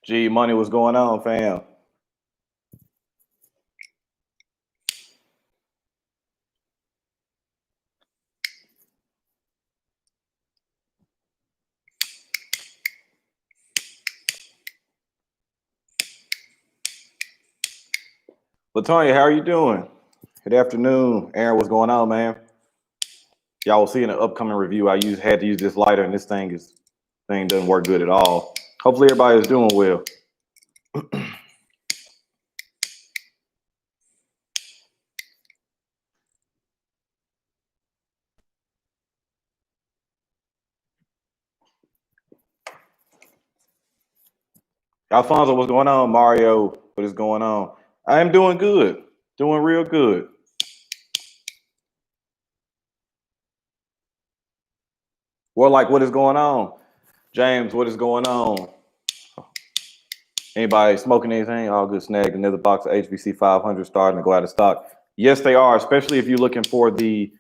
G Money, what's going on, fam? Latonya, how are you doing? Good afternoon. Aaron, what's going on, man? Y'all will see in the upcoming review. I had to use this lighter, and this thing doesn't work good at all. Hopefully, everybody is doing well. Alfonso, what's going on? Mario, what is going on? I am doing good. Doing real good. Well, like, what is going on? James, what is going on? Anybody smoking anything? All good. Snagged another box of HBC 500 starting to go out of stock. Yes, they are, especially if you're looking for the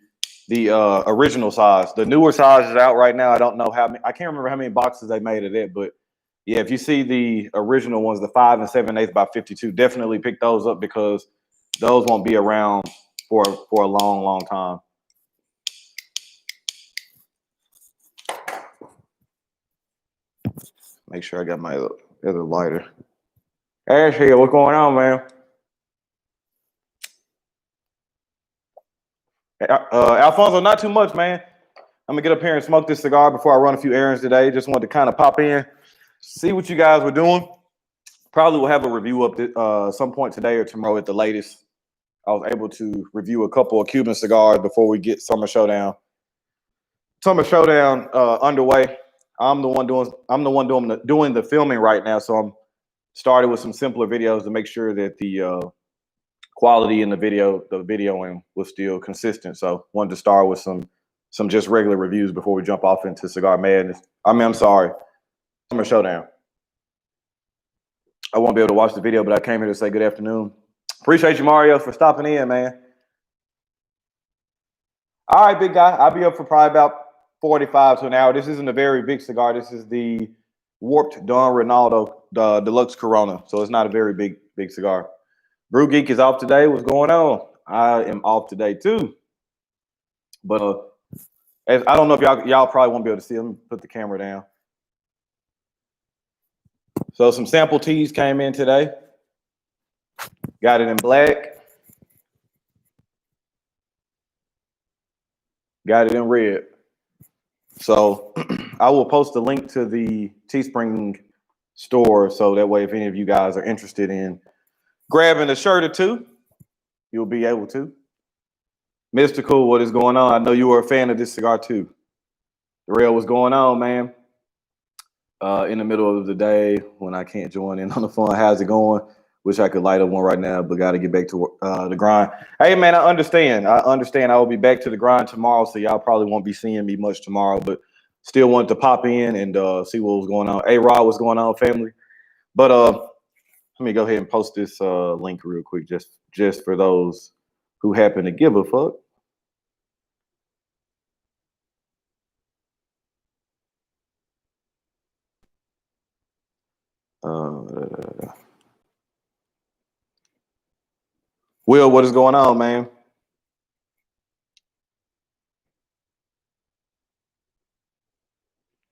original size. The newer size is out right now. I don't know how many. I can't remember how many boxes they made of it, but yeah, if you see the original ones, the 5 7/8 by 52, definitely pick those up because those won't be around for a long time. Make sure I got my other lighter. Ash here, what's going on, man? Alfonso, not too much, man. I'm gonna get up here and smoke this cigar before I run a few errands today. Just wanted to kind of pop in, see what you guys were doing. Probably will have a review up some point today or tomorrow at the latest. I was able to review a couple of Cuban cigars before we get Summer Showdown. Underway. I'm the one doing the filming right now, so I'm started with some simpler videos to make sure that the quality in the videoing was still consistent. So wanted to start with some just regular reviews before we jump off into Cigar Madness. I'm sorry, Summer Showdown. I won't be able to watch the video, but I came here to say good afternoon. Appreciate you, Mario, for stopping in, man. All right, big guy. I'll be up for probably about 45 to an hour. This isn't a very big cigar. This is the Warped Don Ronaldo Deluxe Corona. So it's not a very big cigar. Brew Geek is off today. What's going on? I am off today too. But I don't know if y'all probably won't be able to see. Let me put the camera down. So some sample teas came in today. Got it in black. Got it in red. So I will post a link to the Teespring store so that way if any of you guys are interested in grabbing a shirt or two, you'll be able to. Mystical, what is going on? I know you were a fan of this cigar too. Darrell, what's going on, man? In the middle of the day when I can't join in on the fun. How's it going? Wish I could light up one right now, but got to get back to the grind. Hey, man, I understand. I will be back to the grind tomorrow, so y'all probably won't be seeing me much tomorrow, but still wanted to pop in and see what was going on. Hey, Rod, what's going on, family? But let me go ahead and post this link real quick just for those who happen to give a fuck. Will, what is going on, man?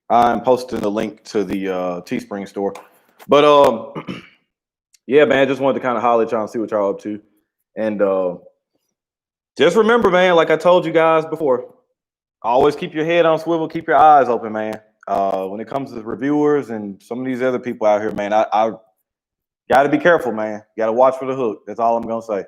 I'm posting the link to the Teespring store. But yeah, man, just wanted to kind of holler at y'all and see what y'all up to. And just remember, man, like I told you guys before, always keep your head on swivel, keep your eyes open, man. When it comes to reviewers and some of these other people out here, man, I got to be careful, man. Got to watch for the hook. That's all I'm going to say.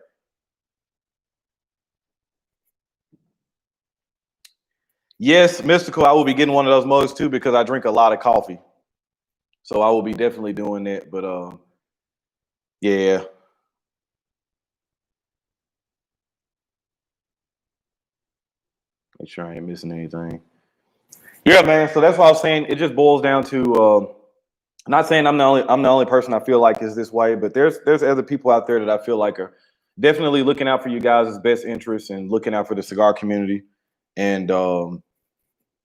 Yes, Mystical, I will be getting one of those mugs too because I drink a lot of coffee. So I will be definitely doing that. But yeah. Make sure I ain't missing anything. Yeah, man. So that's what I was saying. It just boils down to not saying I'm the only person I feel like is this way, but there's other people out there that I feel like are definitely looking out for you guys' best interests and looking out for the cigar community. And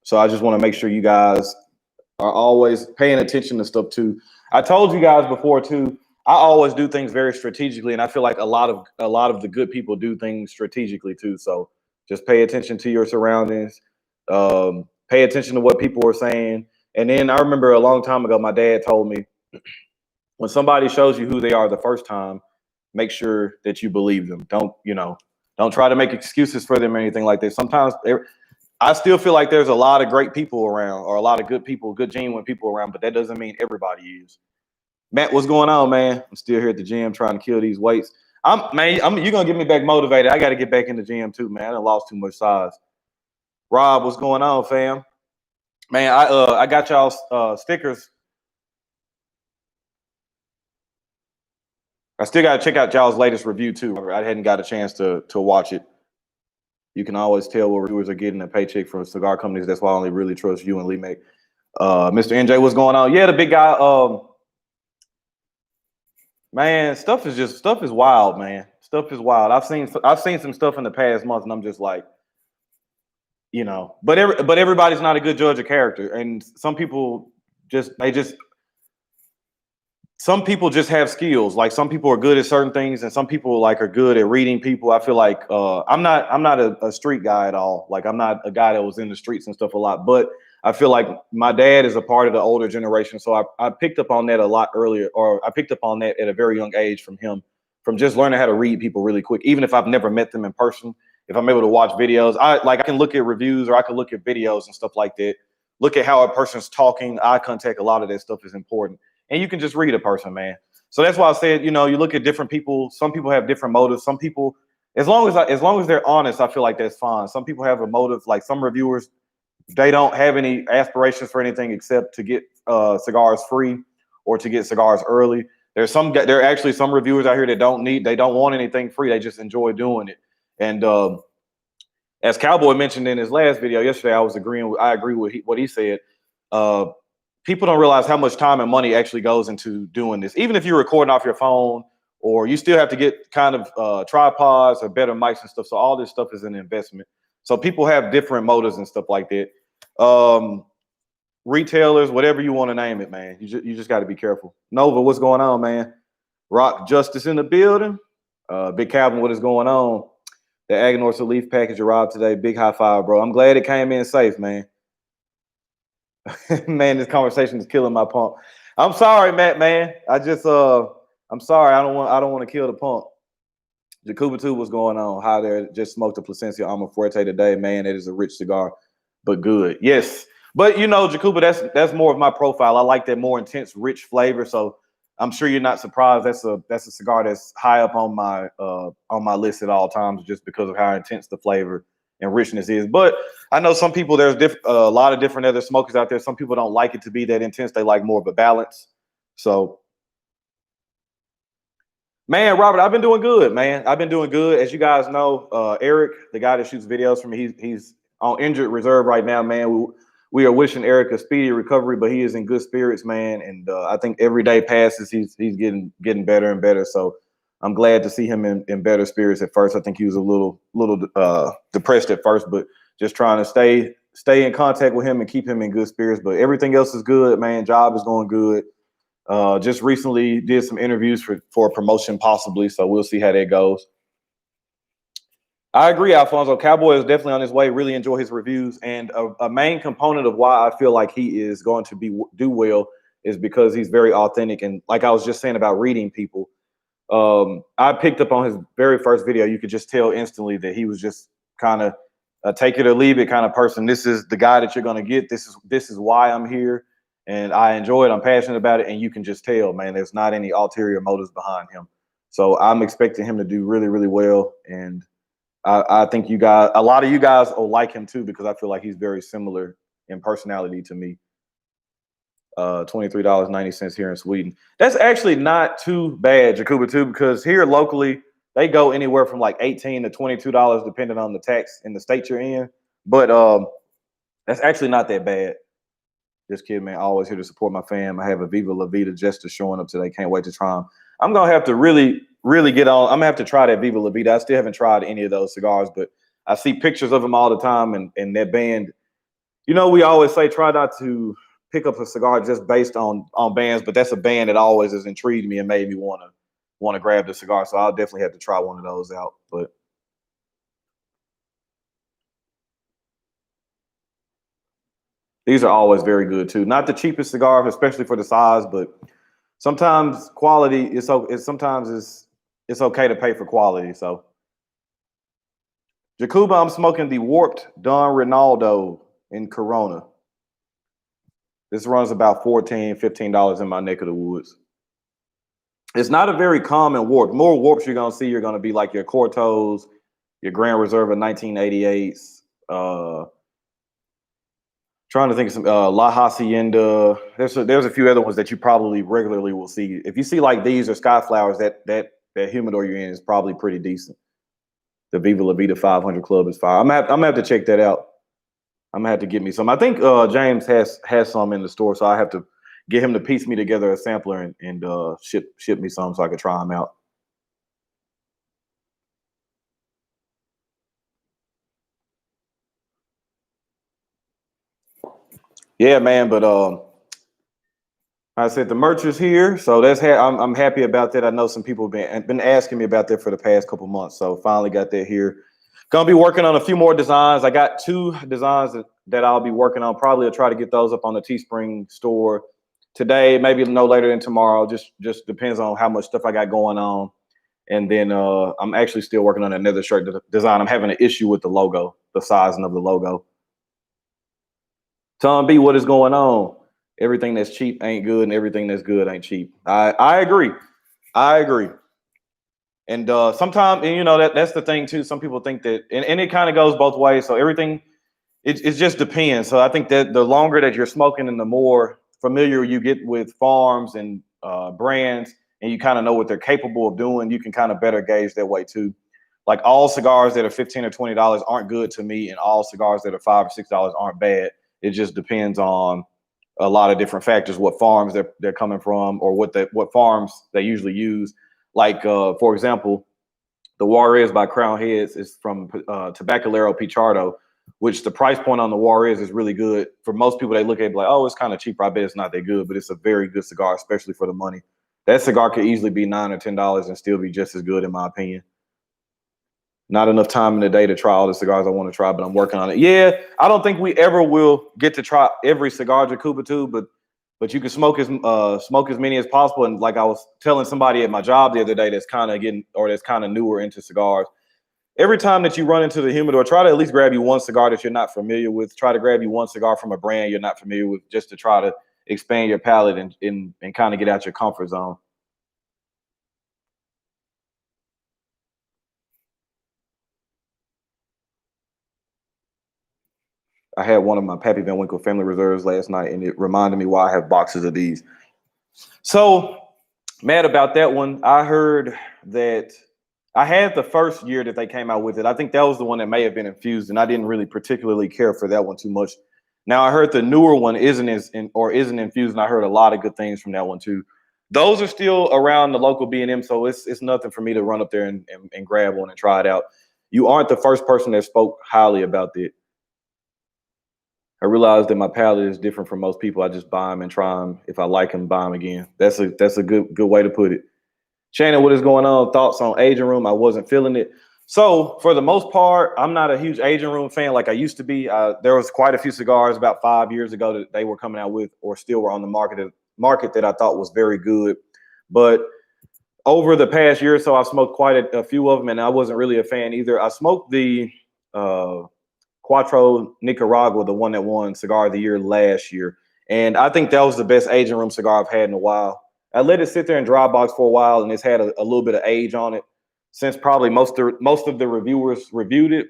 so I just want to make sure you guys are always paying attention to stuff too. I told you guys before too. I always do things very strategically, and I feel like a lot of the good people do things strategically too. So just pay attention to your surroundings. Pay attention to what people are saying. And then I remember a long time ago, my dad told me, when somebody shows you who they are the first time, make sure that you believe them. Don't try to make excuses for them or anything like that. Sometimes I still feel like there's a lot of great people around, or a lot of good people, good genuine people around, but that doesn't mean everybody is. Matt, what's going on, man? I'm still here at the gym trying to kill these weights. You're gonna get me back motivated. I got to get back in the gym too, man. I done lost too much size. Rob, what's going on, fam? Man, I got y'all stickers. I still got to check out y'all's latest review too. I hadn't got a chance to watch it. You can always tell what reviewers are getting a paycheck from cigar companies. That's why I only really trust you and Lee Mac. Mr. NJ, what's going on? Yeah, the big guy. Man, stuff is wild, man. Stuff is wild. I've seen some stuff in the past month, and I'm just like, but everybody's not a good judge of character, and some people just have skills. Like some people are good at certain things, and some people like are good at reading people. I feel like I'm not a street guy at all. Like I'm not a guy that was in the streets and stuff a lot, but I feel like my dad is a part of the older generation. So I picked up on that a lot earlier, or I picked up on that at a very young age from him, from just learning how to read people really quick. Even if I've never met them in person, if I'm able to watch videos, I can look at reviews, or I can look at videos and stuff like that. Look at how a person's talking, eye contact, a lot of that stuff is important. And you can just read a person, man. So that's why I said, you look at different people. Some people have different motives. Some people, as long as they're honest, I feel like that's fine. Some people have a motive, like some reviewers, they don't have any aspirations for anything except to get cigars free or to get cigars early. There are actually some reviewers out here that they don't want anything free. They just enjoy doing it. And as Cowboy mentioned in his last video yesterday, I agree with what he said. People don't realize how much time and money actually goes into doing this. Even if you're recording off your phone, or you still have to get kind of tripods or better mics and stuff. So all this stuff is an investment. So people have different motives and stuff like that. Retailers, whatever you want to name it, man. You just got to be careful. Nova, what's going on, man? Rock Justice in the building. Big Calvin, what is going on? The Agnor Leaf package arrived today. Big high five, bro. I'm glad it came in safe, man. Man, this conversation is killing my pump. I'm sorry, Matt, man. I'm sorry. I don't want to kill the pump. Jacuba 2, what's going on? Hi there. Just smoked a Plasencia Alma Fuerte today. Man, it is a rich cigar, but good. Yes. But Jacuba, that's more of my profile. I like that more intense, rich flavor. So I'm sure you're not surprised. That's a cigar that's high up on my list at all times, just because of how intense the flavor and richness is. But I know some people, there's a lot of different other smokers out there. Some people don't like it to be that intense. They like more of a balance. So, man, Robert, I've been doing good, man. I've been doing good. As you guys know, Eric, the guy that shoots videos for me, he's on injured reserve right now, man. We are wishing Eric a speedy recovery, but he is in good spirits, man. And I think every day passes, he's getting better and better. So I'm glad to see him in better spirits. At first, I think he was a little depressed at first, but just trying to stay in contact with him and keep him in good spirits. But everything else is good, man. Job is going good. Just recently did some interviews for a promotion possibly, so we'll see how that goes. I agree, Alfonso. Cowboy is definitely on his way. Really enjoy his reviews, and a main component of why I feel like he is going to do well is because he's very authentic. And like I was just saying about reading people, I picked up on his very first video. You could just tell instantly that he was just kind of a take it or leave it kind of person. This is the guy that you're going to get. This is why I'm here, and I enjoy it. I'm passionate about it, and you can just tell, man, there's not any ulterior motives behind him. So I'm expecting him to do really, really well, and I think a lot of you guys will like him too, because I feel like he's very similar in personality to me. $23.90 here in Sweden. That's actually not too bad, Jacuba, too, because here locally they go anywhere from like $18 to $22 depending on the tax in the state you're in. But that's actually not that bad. Just kidding, man. Always here to support my fam. I have a Viva La Vida Jester showing up today. Can't wait to try them. I'm gonna have to really get on. I'm gonna have to try that Viva La Vida. I still haven't tried any of those cigars, but I see pictures of them all the time, and that band. We always say try not to pick up a cigar just based on bands, but that's a band that always has intrigued me and made me want to grab the cigar. So I'll definitely have to try one of those out. But these are always very good too. Not the cheapest cigar, especially for the size, but sometimes quality is so. It's okay to pay for quality. So Jacuba, I'm smoking the Warped Don Ronaldo in Corona. This runs about $14-15 in my neck of the woods. It's not a very common warp. More warps you're gonna see, you're gonna be like your Cortos, your Grand Reserve of 1988s. Trying to think of some La Hacienda. There's a few other ones that you probably regularly will see. If you see like these or Sky Flowers, that humidor you're in is probably pretty decent. The Viva La Vida 500 Club is fire. I'm gonna have to check that out. I'm gonna have to get me some. I think James has some in the store, so I have to get him to piece me together a sampler and ship me some so I could try them out. Yeah, man. But I said the merch is here, so I'm happy about that. I know some people have been asking me about that for the past couple months, so finally got that here. Gonna be working on a few more designs. I got 2 designs that I'll be working on. Probably I'll try to get those up on the Teespring store today, maybe no later than tomorrow. Just depends on how much stuff I got going on. And then I'm actually still working on another shirt design. I'm having an issue with the logo, the sizing of the logo. Tom B, what is going on? Everything that's cheap ain't good, and everything that's good ain't cheap. I agree. I agree. And sometimes, and you know, that's the thing too. Some people think that, and it kind of goes both ways. So everything, it just depends. So I think that the longer that you're smoking and the more familiar you get with farms and brands, and you kind of know what they're capable of doing, you can kind of better gauge that way too. Like all cigars that are $15 or $20 aren't good to me, and all cigars that are $5 or $6 aren't bad. It just depends on a lot of different factors, what farms they're coming from, or what farms they usually use. Like for example, the Juarez by Crown Heads is from Tabacalero Pichardo, which the price point on the Juarez is really good. For most people, they look at it like, oh, it's kind of cheaper. I bet it's not that good, but it's a very good cigar, especially for the money. That cigar could easily be $9 or $10 and still be just as good, in my opinion. Not enough time in the day to try all the cigars I want to try, but I'm working on it. Yeah, I don't think we ever will get to try every cigar Jacuba too, but you can smoke as many as possible. And like I was telling somebody at my job the other day that's kind of newer into cigars. Every time that you run into the humidor, try to at least grab you one cigar that you're not familiar with. Try to grab you one cigar from a brand you're not familiar with, just to try to expand your palate and kind of get out your comfort zone. I had one of my Pappy Van Winkle family reserves last night, and it reminded me why I have boxes of these. So mad about that one. I heard that I had the first year that they came out with it. I think that was the one that may have been infused, and I didn't really particularly care for that one too much. Now I heard the newer one isn't infused, and I heard a lot of good things from that one too. Those are still around the local B&M, so it's nothing for me to run up there and grab one and try it out. You aren't the first person that spoke highly about it. I realized that my palate is different from most people. I just buy them and try them. If I like them, buy them again. That's a good way to put it. Shannon, what is going on? Thoughts on aging room? I wasn't feeling it. So for the most part, I'm not a huge aging room fan like I used to be. There was quite a few cigars about 5 years ago that they were coming out with, or still were on the market that I thought was very good. But over the past year or so, I've smoked quite a few of them, and I wasn't really a fan either. I smoked the Cuatro Nicaragua, the one that won Cigar of the Year last year. And I think that was the best aging room cigar I've had in a while. I let it sit there in dry box for a while, and it's had a little bit of age on it since probably most of the reviewers reviewed it.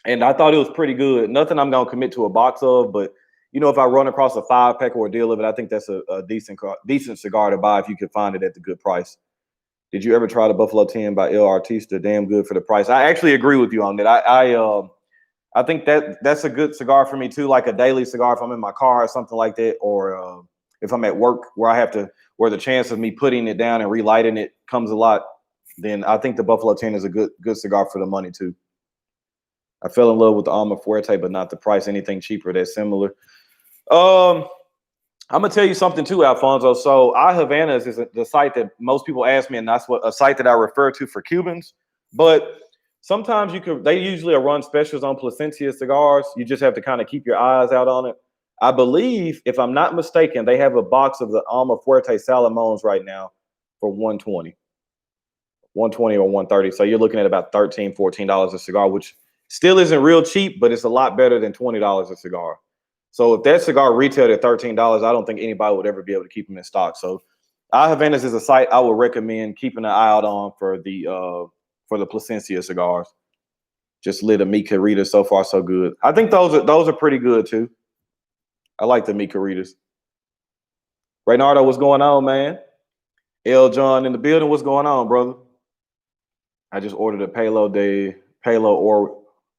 And I thought it was pretty good. Nothing I'm going to commit to a box of, but you know, if I run across a 5-pack or a deal of it, I think that's a decent cigar to buy if you can find it at the good price. Did you ever try the Buffalo 10 by El Artista? Damn good for the price. I actually agree with you on that. I think that's a good cigar for me too, like a daily cigar if I'm in my car or something like that, or if I'm at work where the chance of me putting it down and relighting it comes a lot. Then I think the Buffalo 10 is a good cigar for the money too. I fell in love with the Alma Fuerte, but not the price. Anything cheaper that's similar. I'm gonna tell you something too, Alfonso. So I Havanas is the site that most people ask me, and that's what a site that I refer to for Cubans. But sometimes they usually run specials on Placencia cigars. You just have to kind of keep your eyes out on it. I believe, if I'm not mistaken, they have a box of the Alma Fuerte Salamones right now for 120 or 130. So you're looking at about $13, $14 a cigar, which still isn't real cheap, but it's a lot better than $20 a cigar. So if that cigar retailed at $13, I don't think anybody would ever be able to keep them in stock. So I Havanas is a site I would recommend keeping an eye out on for the Placencia cigars. Just lit a Mi Querida, so far so good. I think those are pretty good too. I like the Mi Queridas. Reynardo, what's going on, man? L. John in the building, what's going on, brother? I just ordered a Palo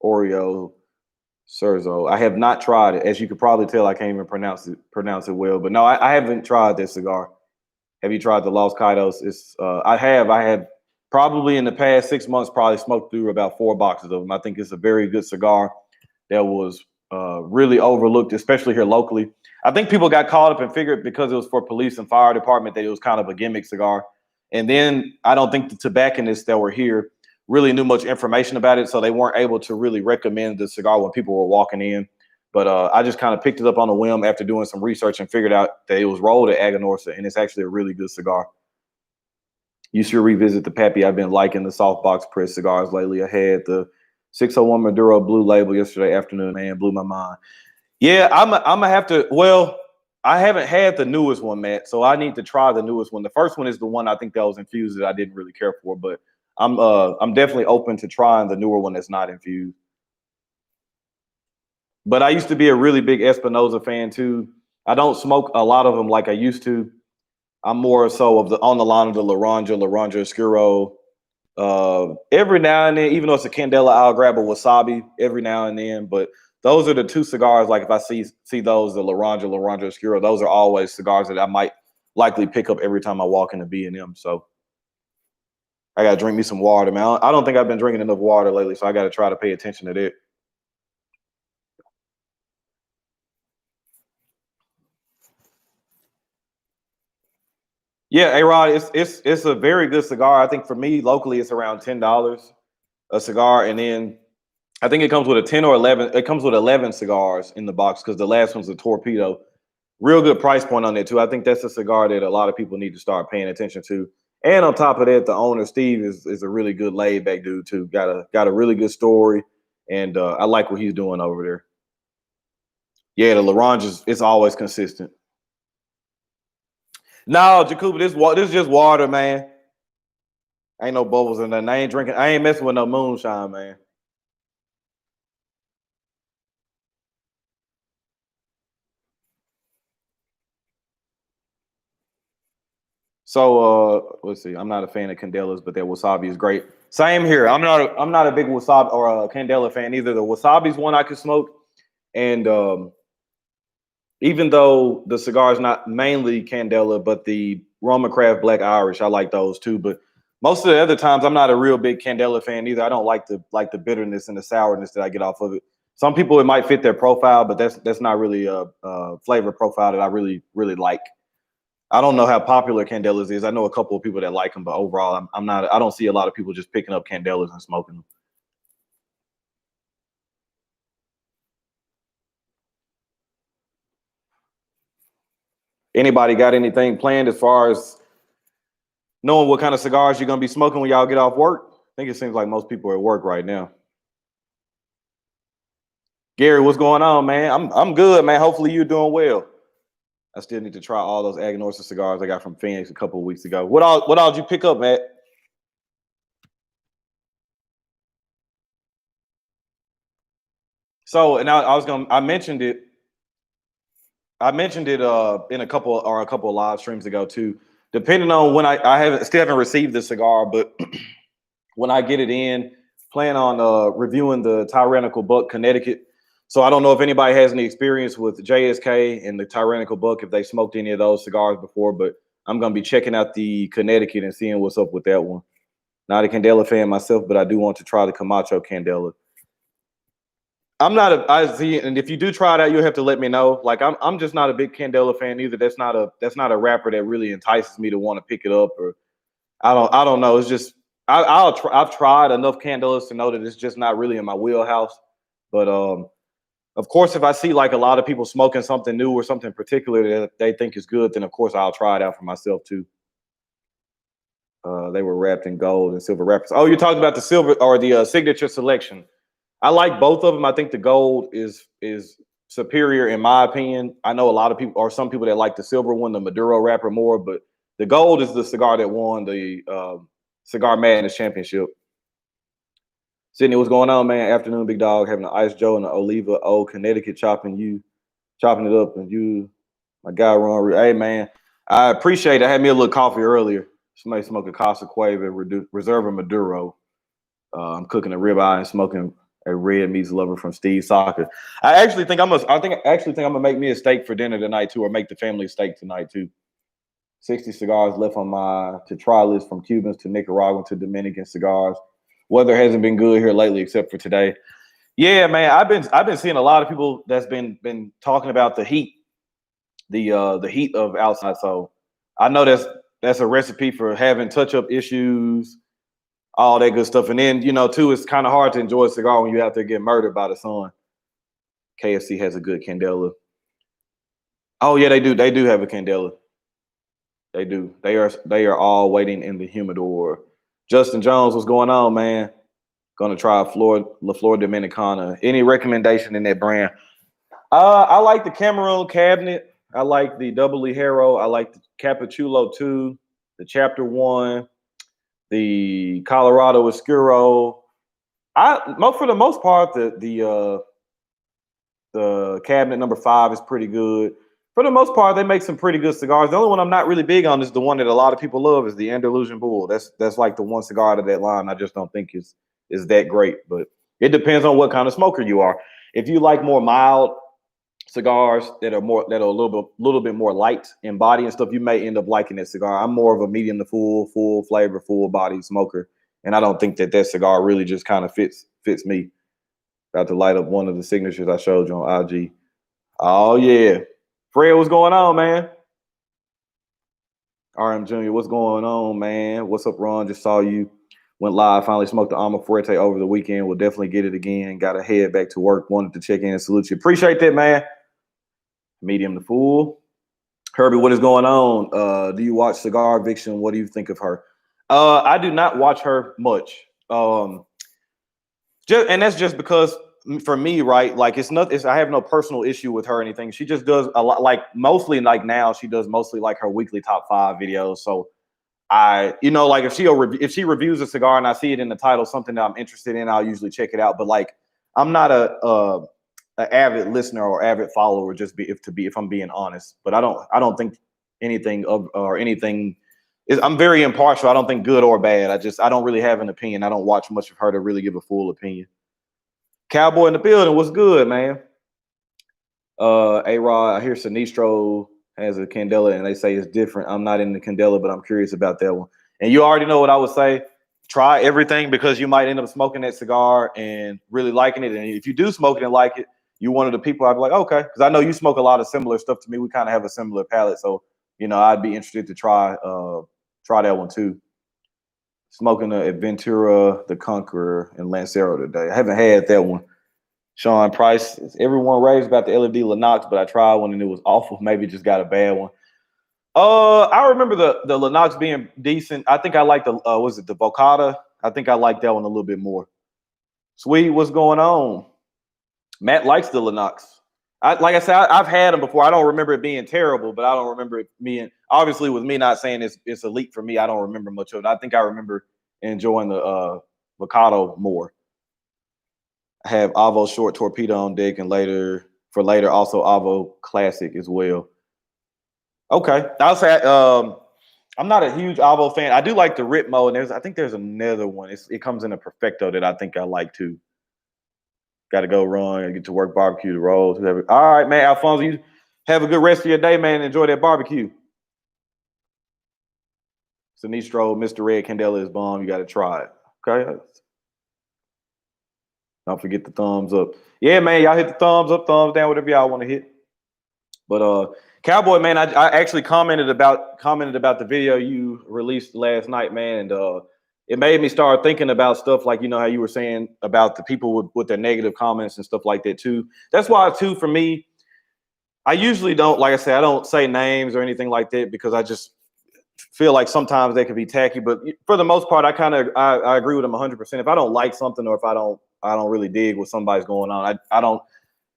Oreo Cerzo. I have not tried it. As you could probably tell, I can't even pronounce it well. But no, I haven't tried this cigar. Have you tried the Los Caitos? I have probably in the past 6 months probably smoked through about 4 boxes of them. I think it's a very good cigar that was really overlooked, especially here locally. I think people got caught up and figured because it was for police and fire department that it was kind of a gimmick cigar. And then I don't think the tobacconists that were here really knew much information about it, so they weren't able to really recommend the cigar when people were walking in. But I just kind of picked it up on a whim after doing some research and figured out that it was rolled at Aganorsa, and it's actually a really good cigar. You should revisit the Pappy. I've been liking the softbox press cigars lately. I had the 601 Maduro Blue Label yesterday afternoon, man, blew my mind. Yeah, I'm gonna have to. Well, I haven't had the newest one, Matt, so I need to try the newest one. The first one is the one I think that was infused that I didn't really care for, but I'm definitely open to trying the newer one that's not infused. But I used to be a really big Espinosa fan too. I don't smoke a lot of them like I used to. I'm more so on the line of the Laranja Oscuro. Every now and then, even though it's a Candela, I'll grab a Wasabi every now and then. But those are the two cigars. Like if I see those, the Laranja Oscuro, those are always cigars that I might likely pick up every time I walk into B&M. So I got to drink me some water, man. I don't think I've been drinking enough water lately, so I got to try to pay attention to that. Yeah, A-Rod, it's a very good cigar. I think for me locally, it's around $10 a cigar, and then I think it comes with a 10 or 11. It comes with 11 cigars in the box because the last one's a Torpedo. Real good price point on it too. I think that's a cigar that a lot of people need to start paying attention to. And on top of that, the owner Steve is a really good laid back dude too. Got a really good story, and I like what he's doing over there. Yeah, the Larange it's always consistent. No, Jacoby, this is just water, man. Ain't no bubbles in there. I ain't drinking. I ain't messing with no moonshine, man. So let's see. I'm not a fan of Candelas, but that wasabi is great. Same here. I'm not a big wasabi or a Candela fan either. The wasabi's one I could smoke, and even though the cigar is not mainly Candela, but the Roma Craft Black Irish, I like those too. But most of the other times, I'm not a real big Candela fan either. I don't like the bitterness and the sourness that I get off of it. Some people it might fit their profile, but that's not really a flavor profile that I really like. I don't know how popular Candelas is. I know a couple of people that like them, but overall, I'm not. I don't see a lot of people just picking up Candelas and smoking them. Anybody got anything planned as far as knowing what kind of cigars you're gonna be smoking when y'all get off work? I think it seems like most people are at work right now. Gary, what's going on, man? I'm good, man. Hopefully you're doing well. I still need to try all those Aganorsa cigars I got from Phoenix a couple of weeks ago. What all did you pick up, Matt? So, and I mentioned it. I mentioned it in a couple of live streams ago too. Depending on when I haven't received the cigar, but when I get it in, plan on reviewing the Tyrannical Buck Connecticut. So I don't know if anybody has any experience with JSK and the Tyrannical Buck, if they smoked any of those cigars before, but I'm gonna be checking out the Connecticut and seeing what's up with that one. Not a Candela fan myself, but I do want to try the Camacho Candela. I'm not a I see, and if you do try it out, you'll have to let me know. Like I'm just not a big Candela fan either. That's not a rapper that really entices me to want to pick it up, or I don't know. It's just I've tried enough Candelas to know that it's just not really in my wheelhouse. But of course, if I see like a lot of people smoking something new or something particular that they think is good, then of course I'll try it out for myself too. They were wrapped in gold and silver wrappers. Oh, you're talking about the silver or the signature selection. I like both of them. I think the gold is superior in my opinion. I know a lot of people or some people that like the silver one, the Maduro wrapper more, but the gold is the cigar that won the Cigar Madness Championship. Sydney, what's going on, man? Afternoon, big dog. Having an Ice Joe and an Oliva Old Connecticut chopping it up, and you, my guy, Ron. Hey, man, I appreciate it. I had me a little coffee earlier. Somebody smoking Casa Cueva, Reserva Maduro. I'm cooking a ribeye and smoking a red meats lover from Steve Soccer. I actually think I'm gonna make me a steak for dinner tonight too, or make the family a steak tonight too. 60 cigars left on my to try list from Cubans to Nicaraguan to Dominican cigars. Weather hasn't been good here lately, except for today. Yeah, man, I've been seeing a lot of people that's been talking about the heat, the heat of outside. So I know that's a recipe for having touch up issues, all that good stuff. And then too, it's kind of hard to enjoy a cigar when you have to get murdered by the sun. KFC has a good Candela. Oh yeah, they do. They do have a Candela. They do. They are all waiting in the humidor. Justin Jones, what's going on, man? Gonna try La Flor Dominicana. Any recommendation in that brand? I like the Cameroon Cabinet. I like the Double Hero. I like the Capuchulo 2, the Chapter 1, the Colorado Oscuro. For the most part, the cabinet number 5 is pretty good. For the most part, they make some pretty good cigars. The only one I'm not really big on is the one that a lot of people love is the Andalusian Bull. That's like the one cigar out of that line I just don't think is that great. But it depends on what kind of smoker you are. If you like more mild cigars that are a little bit more light in body and stuff, you may end up liking that cigar. I'm more of a medium to full flavor, full body smoker, and I don't think that cigar really just kind of fits me. About to light up one of the signatures I showed you on IG. Oh yeah, Fred, what's going on, man? RM Junior, what's going on, man? What's up, Ron? Just saw you went live. Finally smoked the Alma Fuerte over the weekend. We'll definitely get it again. Got to head back to work. Wanted to check in and salute you. Appreciate that, man. Medium to full. Herbie, what is going on? Do you watch Cigar Eviction? What do you think of her? I do not watch her much. And that's just because for me, right? Like I have no personal issue with her or anything. She just does a lot, like mostly like now she does mostly like her weekly top 5 videos. So like if she reviews a cigar and I see it in the title, something that I'm interested in, I'll usually check it out. But like I'm not a avid listener or avid follower, if I'm being honest. But I don't think anything is. I'm very impartial. I don't think good or bad. I don't really have an opinion. I don't watch much of her to really give a full opinion. Cowboy in the building, what's good, man? A-Rod, I hear Sinistro has a Candela and they say it's different. I'm not in the Candela, but I'm curious about that one. And you already know what I would say. Try everything because you might end up smoking that cigar and really liking it. And if you do smoke it and like it, you're one of the people I'd be like, okay, because I know you smoke a lot of similar stuff to me. We kind of have a similar palate. So, I'd be interested to try that one too. Smoking the Adventura, the Conqueror, and Lancero today. I haven't had that one. Sean Price, everyone raves about the LED Lennox, but I tried one and it was awful. Maybe just got a bad one. I remember the Lennox being decent. I think I like the was it the Vocata? I think I like that one a little bit more. Sweet, what's going on? Matt likes the Lennox. Like I said, I've had them before. I don't remember it being terrible, but I don't remember it being obviously with me not saying it's elite for me. I don't remember much of it. I think I remember enjoying the Vocado more. I have Avo Short Torpedo on deck, and later also Avo Classic as well. Okay, I'll say I'm not a huge Avo fan. I do like the Ritmo, and I think there's another one. It comes in a Perfecto that I think I like too. Got to go run and get to work, barbecue the rolls. Whatever. All right, man. Alfonso, you have a good rest of your day, man. Enjoy that barbecue. Sinistro, Mr. Red Candela is bomb. You got to try it. Okay. Don't forget the thumbs up. Yeah, man, y'all hit the thumbs up, thumbs down, whatever y'all want to hit. But Cowboy, man, I actually commented about the video you released last night, man, and it made me start thinking about stuff like, you know, how you were saying about the people with their negative comments and stuff like that too. That's why too, for me, I usually don't, like I said, I don't say names or anything like that because I just feel like sometimes they can be tacky. But for the most part, I agree with them 100%. If I don't like something or if I don't really dig what somebody's going on, I don't.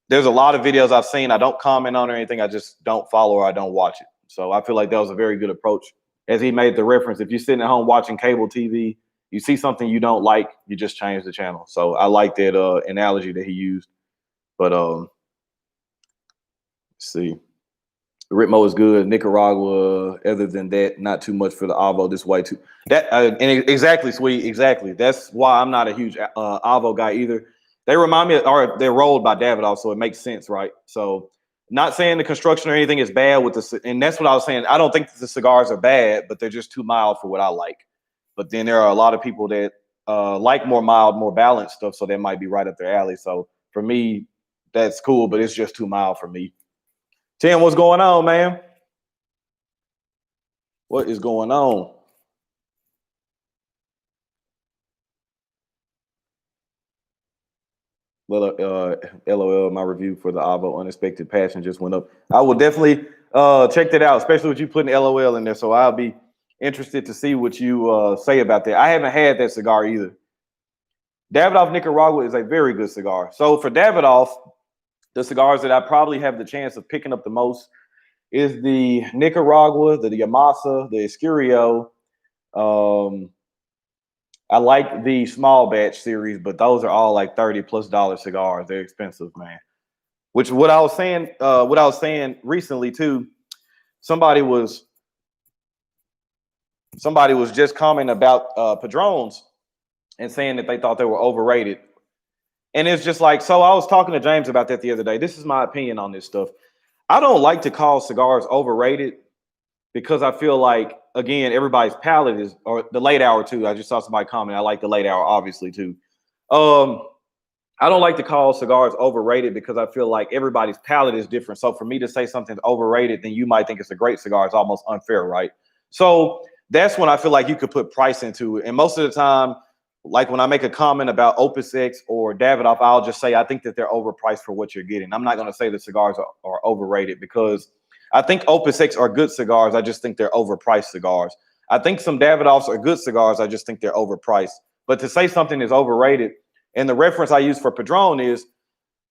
There's a lot of videos I've seen I don't comment on or anything. I just don't follow or I don't watch it. So I feel like that was a very good approach. As he made the reference, if you're sitting at home watching cable TV, you see something you don't like, you just change the channel. So I like that analogy that he used. But let's see. Ritmo is good. Nicaragua, other than that, not too much for the Avo this way too. That and exactly, sweet, exactly. That's why I'm not a huge Avo guy either. They remind me, or they're rolled by Davidoff, so it makes sense, right? So, not saying the construction or anything is bad with the, and that's what I was saying. I don't think that the cigars are bad, but they're just too mild for what I like. But then there are a lot of people that like more mild, more balanced stuff, so that might be right up their alley. So for me, that's cool, but it's just too mild for me. Tim, what's going on, man? What is going on? Well, LOL, my review for the Avo Unexpected Passion just went up. I will definitely check that out, especially with you putting LOL in there. So I'll be interested to see what you say about that. I haven't had that cigar either. Davidoff Nicaragua is a very good cigar. So for Davidoff, the cigars that I probably have the chance of picking up the most is the Nicaragua, the Yamasa, the Escurio. I like the small batch series, but those are all like $30+ cigars. They're expensive, man. Which what I was saying recently too. Somebody was just commenting about Padrones and saying that they thought they were overrated. And it's just like, so I was talking to James about that the other day. This is my opinion on this stuff. I don't like to call cigars overrated because I feel like, again, everybody's palate is, or the late hour too. I just saw somebody comment. I like the late hour, obviously, too. I don't like to call cigars overrated because I feel like everybody's palate is different. So for me to say something's overrated, then you might think it's a great cigar. It's almost unfair, right? So that's when I feel like you could put price into it. And most of the time, like when I make a comment about Opus X or Davidoff, I'll just say I think that they're overpriced for what you're getting. I'm not going to say the cigars are overrated because I think Opus X are good cigars. I just think they're overpriced cigars. I think some Davidoffs are good cigars. I just think they're overpriced. But to say something is overrated, and the reference I use for Padron is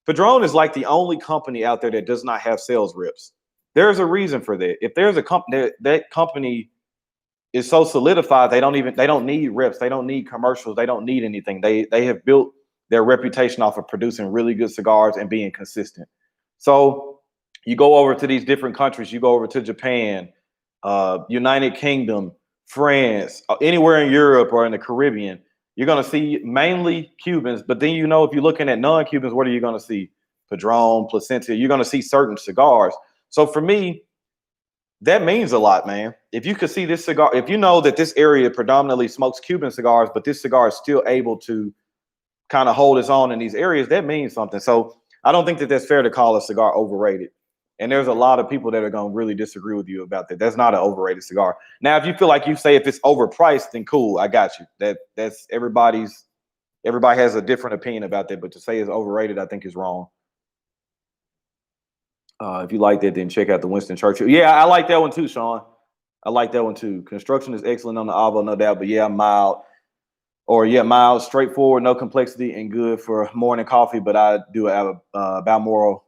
like the only company out there that does not have sales reps. There's a reason for that. If there's a company that company is so solidified, they don't need reps, they don't need commercials, they don't need anything. They have built their reputation off of producing really good cigars and being consistent. So you go over to these different countries, you go over to Japan, United Kingdom, France, anywhere in Europe or in the Caribbean, you're going to see mainly Cubans. But then, if you're looking at non-Cubans, what are you going to see? Padron, Placencia. You're going to see certain cigars. So for me, that means a lot, man. If you could see this cigar, if you know that this area predominantly smokes Cuban cigars, but this cigar is still able to kind of hold its own in these areas, that means something. So I don't think that that's fair to call a cigar overrated. And there's a lot of people that are going to really disagree with you about that. That's not an overrated cigar. Now, if you feel like you say if it's overpriced, then cool, I got you. That's everybody has a different opinion about that. But to say it's overrated, I think is wrong. If you like that, then check out the Winston Churchill. Yeah, I like that one too, Sean. I like that one too. Construction is excellent on the Avo, no doubt. But yeah, mild, straightforward, no complexity, and good for morning coffee. But I do have Balmoral,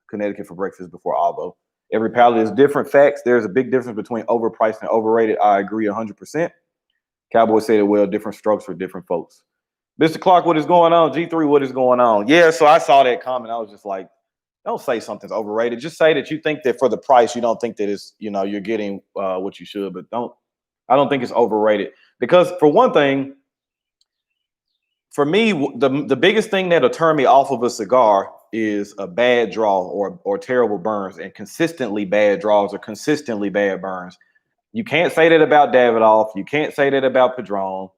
Connecticut for breakfast before Avo. Every palate is different. Facts. There's a big difference between overpriced and overrated. I agree 100%. Cowboy said it well. Different strokes for different folks. Mr. Clark, what is going on? G3, what is going on? Yeah, so I saw that comment. I was just like, don't say something's overrated. Just say that you think that for the price, you don't think that it's, you're getting what you should. But I don't think it's overrated. Because for one thing, for me, the biggest thing that'll turn me off of a cigar is a bad draw or terrible burns, and consistently bad draws or consistently bad burns. You can't say that about Davidoff. You can't say that about Padron.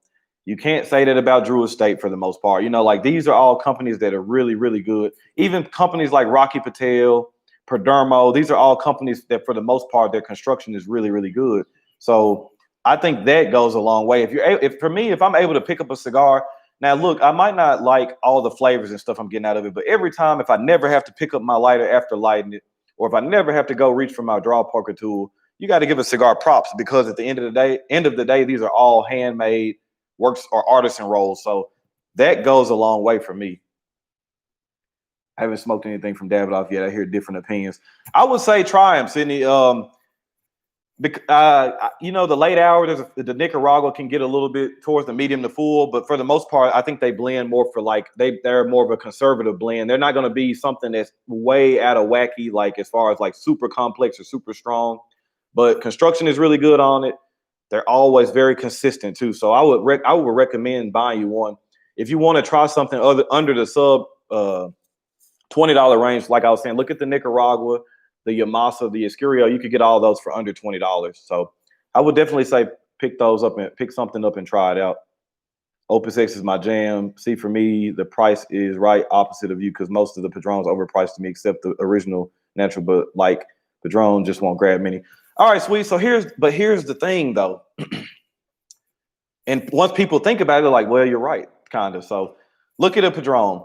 You can't say that about Drew Estate for the most part. You know, like these are all companies that are really, really good. Even companies like Rocky Patel, Perdermo, these are all companies that for the most part, their construction is really, really good. So I think that goes a long way. If for me, if I'm able to pick up a cigar, now look, I might not like all the flavors and stuff I'm getting out of it, but every time if I never have to pick up my lighter after lighting it, or if I never have to go reach for my draw poker tool, you got to give a cigar props because at the end of the day, these are all handmade works or artisan rolls. So that goes a long way for me. I haven't smoked anything from Davidoff yet. I hear different opinions. I would say try them, Sydney. You know, the late hour, the Nicaragua can get a little bit towards the medium to full, but for the most part, I think they blend more for like they're more of a conservative blend. They're not going to be something that's way out of wacky, like as far as like super complex or super strong. But construction is really good on it. They're always very consistent too. So I would recommend buying you one if you want to try something under the sub $20 range. Like I was saying, look at the Nicaragua, the Yamasa, the Escurio. You could get all those for under $20. So I would definitely say pick those up and pick something up and try it out. Opus X is my jam. See, for me, the price is right opposite of you because most of the Padrones overpriced to me except the original natural, but like Padron just won't grab many. All right, sweet. So here's the thing though. And once people think about it, they're like, well, you're right, kind of. So look at a Padron,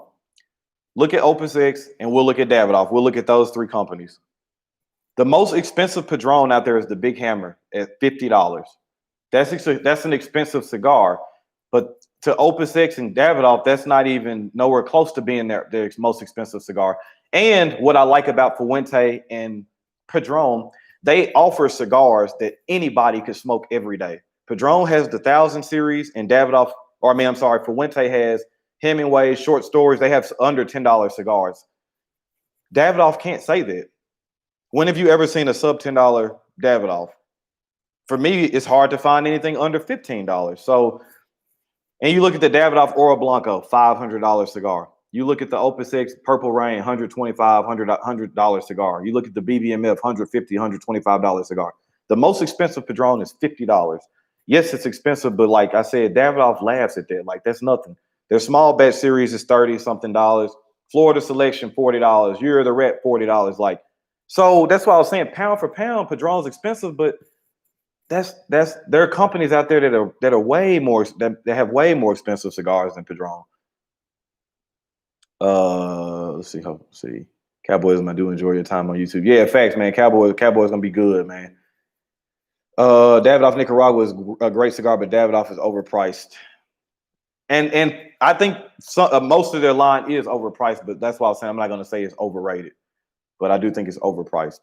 look at Opus X, and we'll look at Davidoff. We'll look at those three companies. The most expensive Padron out there is the Big Hammer at $50. That's an expensive cigar. But to Opus X and Davidoff, that's not even nowhere close to being their most expensive cigar. And what I like about Fuente and Padron, they offer cigars that anybody could smoke every day. Padron has the 1000 series, and Fuente has Hemingway, short stories. They have under $10 cigars. Davidoff can't say that. When have you ever seen a sub $10 Davidoff? For me, it's hard to find anything under $15. So, and you look at the Davidoff Oro Blanco, $500 cigar. You look at the Opus X Purple Rain, $125, $100 cigar. You look at the BBMF, $150, $125 cigar. The most expensive Padron is $50. Yes, it's expensive, but like I said, Davidoff laughs at that. Like that's nothing. Their small batch series is $30-something. Florida Selection, $40. You're the Rep, $40. Like, so that's why I was saying pound for pound, Padron's expensive, but there are companies out there that are way more that have way more expensive cigars than Padron. Let's see. Cowboys, I do enjoy your time on YouTube. Yeah, facts, man. Cowboys gonna be good, man. Davidoff Nicaragua is a great cigar, but Davidoff is overpriced. And I think most of their line is overpriced, but that's why I was saying I'm not gonna say it's overrated, but I do think it's overpriced.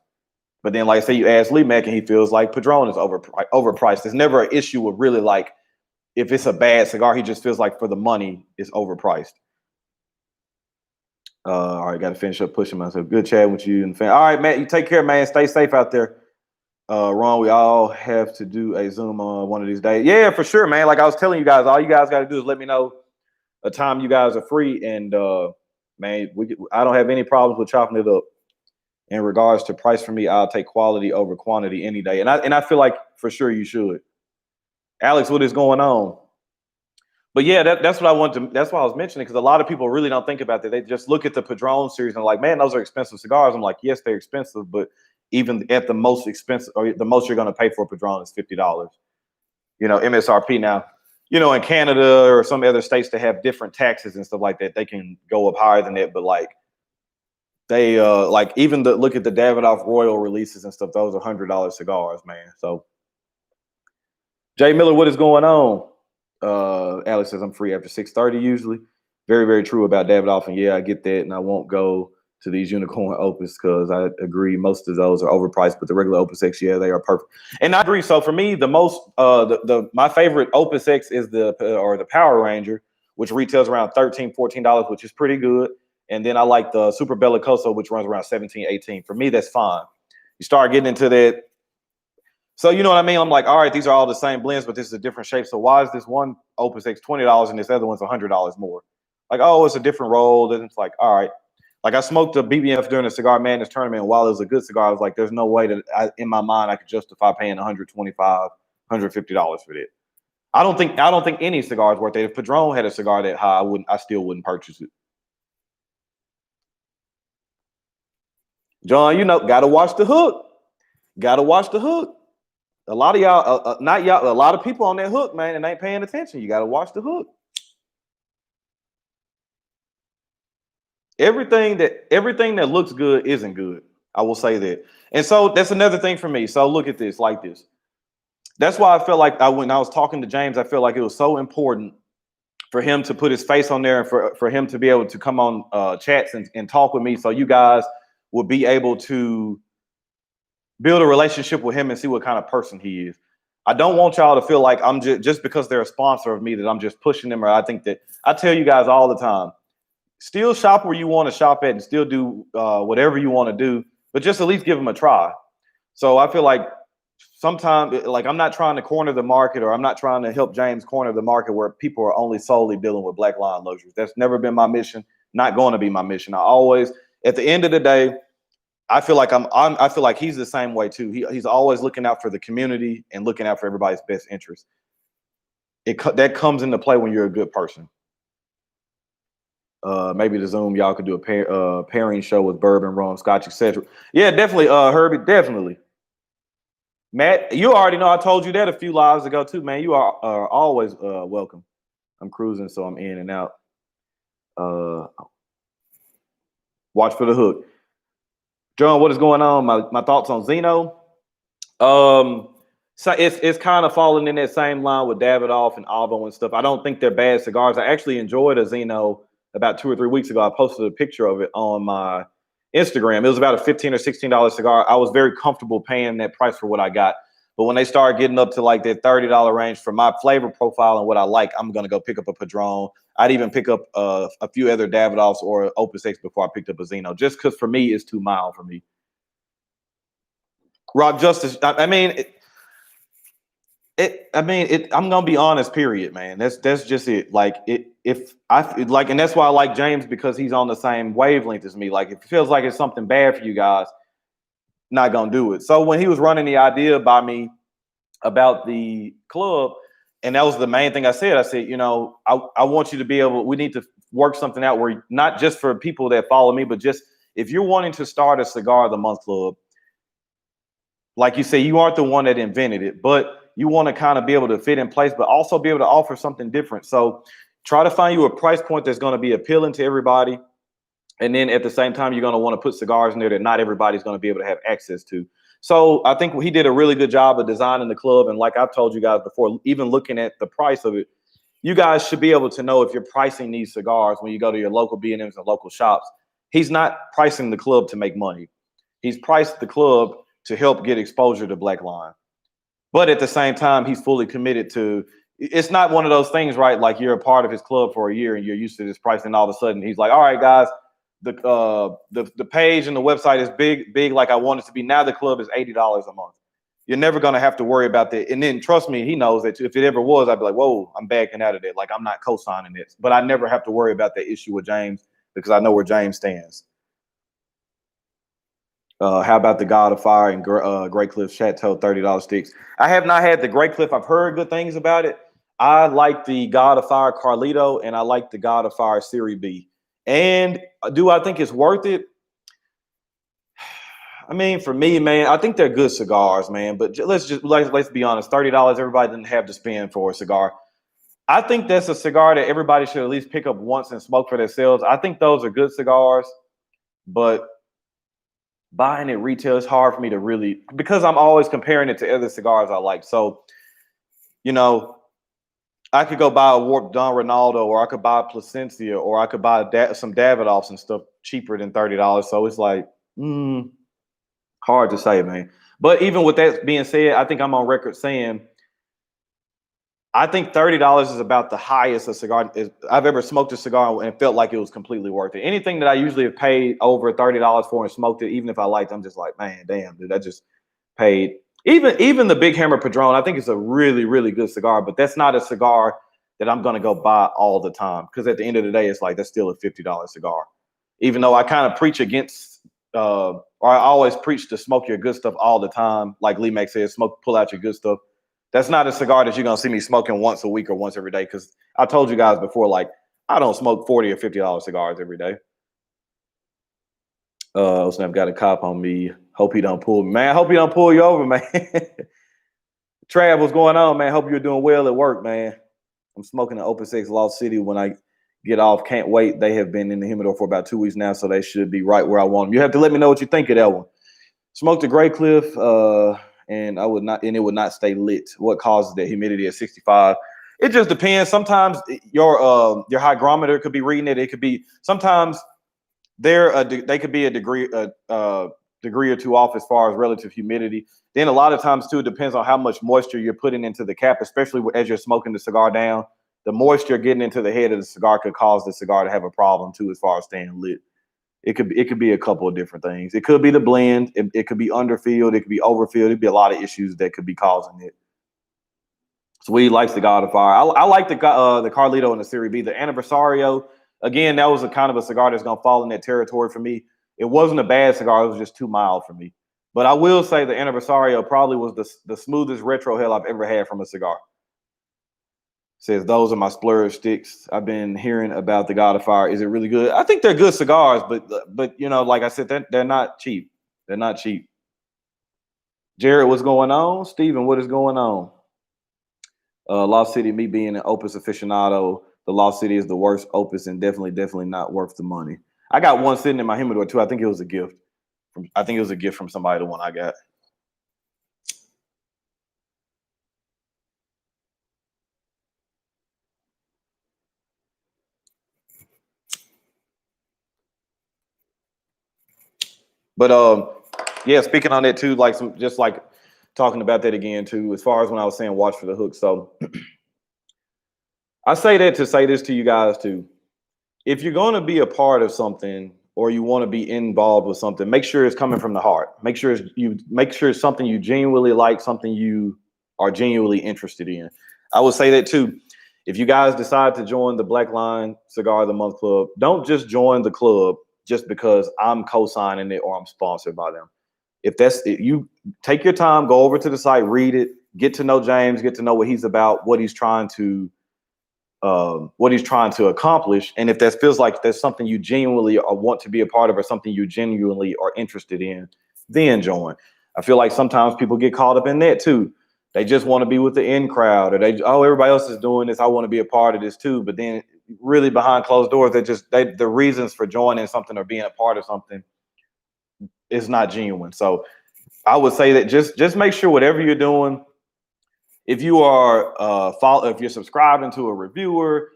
But then, like I say, you ask Lee Mack, and he feels like Padron is overpriced. There's never an issue of really like if it's a bad cigar, he just feels like for the money, it's overpriced. All right, got to finish up pushing myself. Good chat with you and the fan. All right, Matt, you take care, man. Stay safe out there. Ron, we all have to do a Zoom on one of these days. Yeah, for sure, man. Like I was telling you guys, all you guys got to do is let me know a time you guys are free, and man, I don't have any problems with chopping it up. In regards to price, for me, I'll take quality over quantity any day, and I feel like for sure you should. Alex, what is going on? But yeah, that's what I want to. That's why I was mentioning, because a lot of people really don't think about that. They just look at the Padron series and like, man, those are expensive cigars. I'm like, yes, they're expensive, but even at the most expensive, or the most you're going to pay for a Padron is $50. You know, MSRP now. You know, in Canada or some other states, they have different taxes and stuff like that. They can go up higher than that, but like they like even look at the Davidoff Royal releases and stuff. Those are $100 cigars, man. So, Jay Miller, what is going on? Alex says I'm free after 6:30 usually. Very, very true about Davidoff, and yeah, I get that, and I won't go to these unicorn Opus because I agree most of those are overpriced, but the regular Opus X, yeah, they are perfect. And I agree. So for me, the most my favorite Opus X is the Power Ranger, which retails around $13, $14, which is pretty good. And then I like the Super Bellicoso, which runs around $17, $18. For me, that's fine. You start getting into that. So you know what I mean? I'm like, all right, these are all the same blends, but this is a different shape. So why is this one Opus X $20 and this other one's $100 more? Like, oh, it's a different roll. Then it's like, all right. Like I smoked a BBF during the Cigar Madness tournament. And while it was a good cigar, I was like, there's no way that in my mind I could justify paying $125, $150 for that. I don't think any cigar is worth it. If Padron had a cigar that high, I still wouldn't purchase it. John, gotta watch the hook. Gotta watch the hook. A lot of y'all, not y'all, a lot of people on that hook, man, and ain't paying attention. You gotta watch the hook. Everything that looks good isn't good. I will say that. And so that's another thing for me. So look at this like this. That's why I felt like when I was talking to James, I felt like it was so important for him to put his face on there and for him to be able to come on chats and talk with me, so you guys would be able to build a relationship with him and see what kind of person he is. I don't want y'all to feel like I'm just because they're a sponsor of me that I'm just pushing them, or I think that I tell you guys all the time, still shop where you want to shop at and still do whatever you want to do, but just at least give them a try. So I feel like sometimes, like, I'm not trying to corner the market, or I'm not trying to help James corner the market where people are only solely dealing with black line luxuries. That's never been my mission, not going to be my mission. I always, at the end of the day, I feel like I feel like he's the same way too. He's always looking out for the community and looking out for everybody's best interest. That comes into play when you're a good person. Maybe the Zoom y'all could do a pairing show with bourbon, rum, scotch, etc. Yeah, definitely, Herbie, definitely. Matt, you already know I told you that a few lives ago too, man. You are always welcome. I'm cruising, so I'm in and out. Watch for the hook. John, what is going on? My thoughts on Zeno. So it's kind of falling in that same line with Davidoff and Alvo and stuff. I don't think they're bad cigars. I actually enjoyed a Zeno about 2 or 3 weeks ago. I posted a picture of it on my Instagram. It was about a $15 or $16 cigar. I was very comfortable paying that price for what I got. But when they start getting up to like that $30 range for my flavor profile and what I like, I'm going to go pick up a Padron. I'd even pick up a few other Davidoffs or Opus X before I picked up a Zeno, just because for me, it's too mild for me. Rock Justice, I mean, I'm gonna be honest, period, man. That's just it. Like and that's why I like James, because he's on the same wavelength as me. Like, if it feels like it's something bad for you guys, not gonna do it. So when he was running the idea by me about the club, and that was the main thing I said, I want you to be able, we need to work something out where, not just for people that follow me, but just if you're wanting to start a cigar of the month club, like you say, you aren't the one that invented it, but you want to kind of be able to fit in place, but also be able to offer something different. So try to find you a price point that's going to be appealing to everybody. And then at the same time, you're going to want to put cigars in there that not everybody's going to be able to have access to. So I think he did a really good job of designing the club. And like I've told you guys before, even looking at the price of it, you guys should be able to know if you're pricing these cigars when you go to your local B&Ms and local shops. He's not pricing the club to make money. He's priced the club to help get exposure to black line. But at the same time, he's fully committed to, it's not one of those things, right? Like, you're a part of his club for a year and you're used to this price, and all of a sudden he's like, all right, guys, the page and the website is big like I want it to be. Now the club is $80 a month. You're never going to have to worry about that. And then trust me, he knows that if it ever was, I'd be like, whoa, I'm backing out of that. Like, I'm not co-signing this. But I never have to worry about that issue with James, because I know where James stands. How about the God of Fire and Great Cliff Chateau $30 sticks? I have not had the Great Cliff. I've heard good things about it. I like the God of Fire Carlito, and I like the God of Fire Series B. And do I think it's worth it? I mean, for me, man, I think they're good cigars, man. But let's be honest. $30, everybody didn't have to spend for a cigar. I think that's a cigar that everybody should at least pick up once and smoke for themselves. I think those are good cigars, but buying it retail is hard for me to really, because I'm always comparing it to other cigars I like. So, I could go buy a Warped Don Ronaldo, or I could buy a Placencia, or I could buy some Davidoffs and stuff cheaper than $30. So it's like, hard to say, man. But even with that being said, I think I'm on record saying I think $30 is about the highest a cigar I've ever smoked a cigar and felt like it was completely worth it. Anything that I usually have paid over $30 for and smoked it, even if I liked, I'm just like, man, damn, dude, I just paid. Even the Big Hammer Padron, I think it's a really, really good cigar, but that's not a cigar that I'm going to go buy all the time, because at the end of the day, it's like, that's still a $50 cigar. Even though I kind of preach against, or I always preach to smoke your good stuff all the time. Like Lee Mack says, pull out your good stuff. That's not a cigar that you're gonna see me smoking once a week or once every day. Because I told you guys before, like I don't smoke $40 or $50 cigars every day. Snap got a cop on me. Hope he don't pull me. Man, I hope he don't pull you over, man. Trav, what's going on, man? Hope you're doing well at work, man. I'm smoking in Open Six Lost City when I get off. Can't wait. They have been in the humidor for about 2 weeks now, so they should be right where I want them. You have to let me know what you think of that one. Smoked a Grey Cliff, and it would not stay lit. What causes that humidity at 65? It just depends. Sometimes your hygrometer could be reading it. It could be sometimes they could be a degree or two off as far as relative humidity. Then a lot of times too, it depends on how much moisture you're putting into the cap, especially as you're smoking the cigar down. The moisture getting into the head of the cigar could cause the cigar to have a problem too, as far as staying lit. It could be a couple of different things. It could be the blend. It could be underfilled. It could be overfilled. It'd be a lot of issues that could be causing it. Sweet likes the God of Fire. I like the Carlito and the Serie B. The Anniversario, again, that was a kind of a cigar that's gonna fall in that territory for me. It wasn't a bad cigar. It was just too mild for me. But I will say the Anniversario probably was the smoothest retro hell I've ever had from a cigar. Says those are my splurge sticks. I've been hearing about the God of Fire. Is it really good? I think they're good cigars, but you know, like I said, they're not cheap. They're not cheap. Jared, what's going on? Steven, what is going on? Lost City, me being an Opus aficionado, the Lost City is the worst Opus and definitely not worth the money. I got one sitting in my humidor too. I think it was a gift. I think it was a gift from somebody, the one I got. But yeah, speaking on that too, like just like talking about that again too, as far as when I was saying watch for the hook. So I say that to say this to you guys too. If you're going to be a part of something or you want to be involved with something, make sure it's coming from the heart. Make sure it's something you genuinely like, something you are genuinely interested in. I would say that too. If you guys decide to join the Black Line Cigar of the Month Club, don't just join the club just because I'm co-signing it or I'm sponsored by them. You take your time, go over to the site, read it, get to know James, get to know what he's about, what he's trying to accomplish. And if that feels like there's something you genuinely want to be a part of or something you genuinely are interested in, then join. I feel like sometimes people get caught up in that too. They just want to be with the in crowd, or everybody else is doing this, I want to be a part of this too. But then really behind closed doors, the reasons for joining something or being a part of something is not genuine. So I would say that just make sure whatever you're doing, if you are if you're subscribing to a reviewer,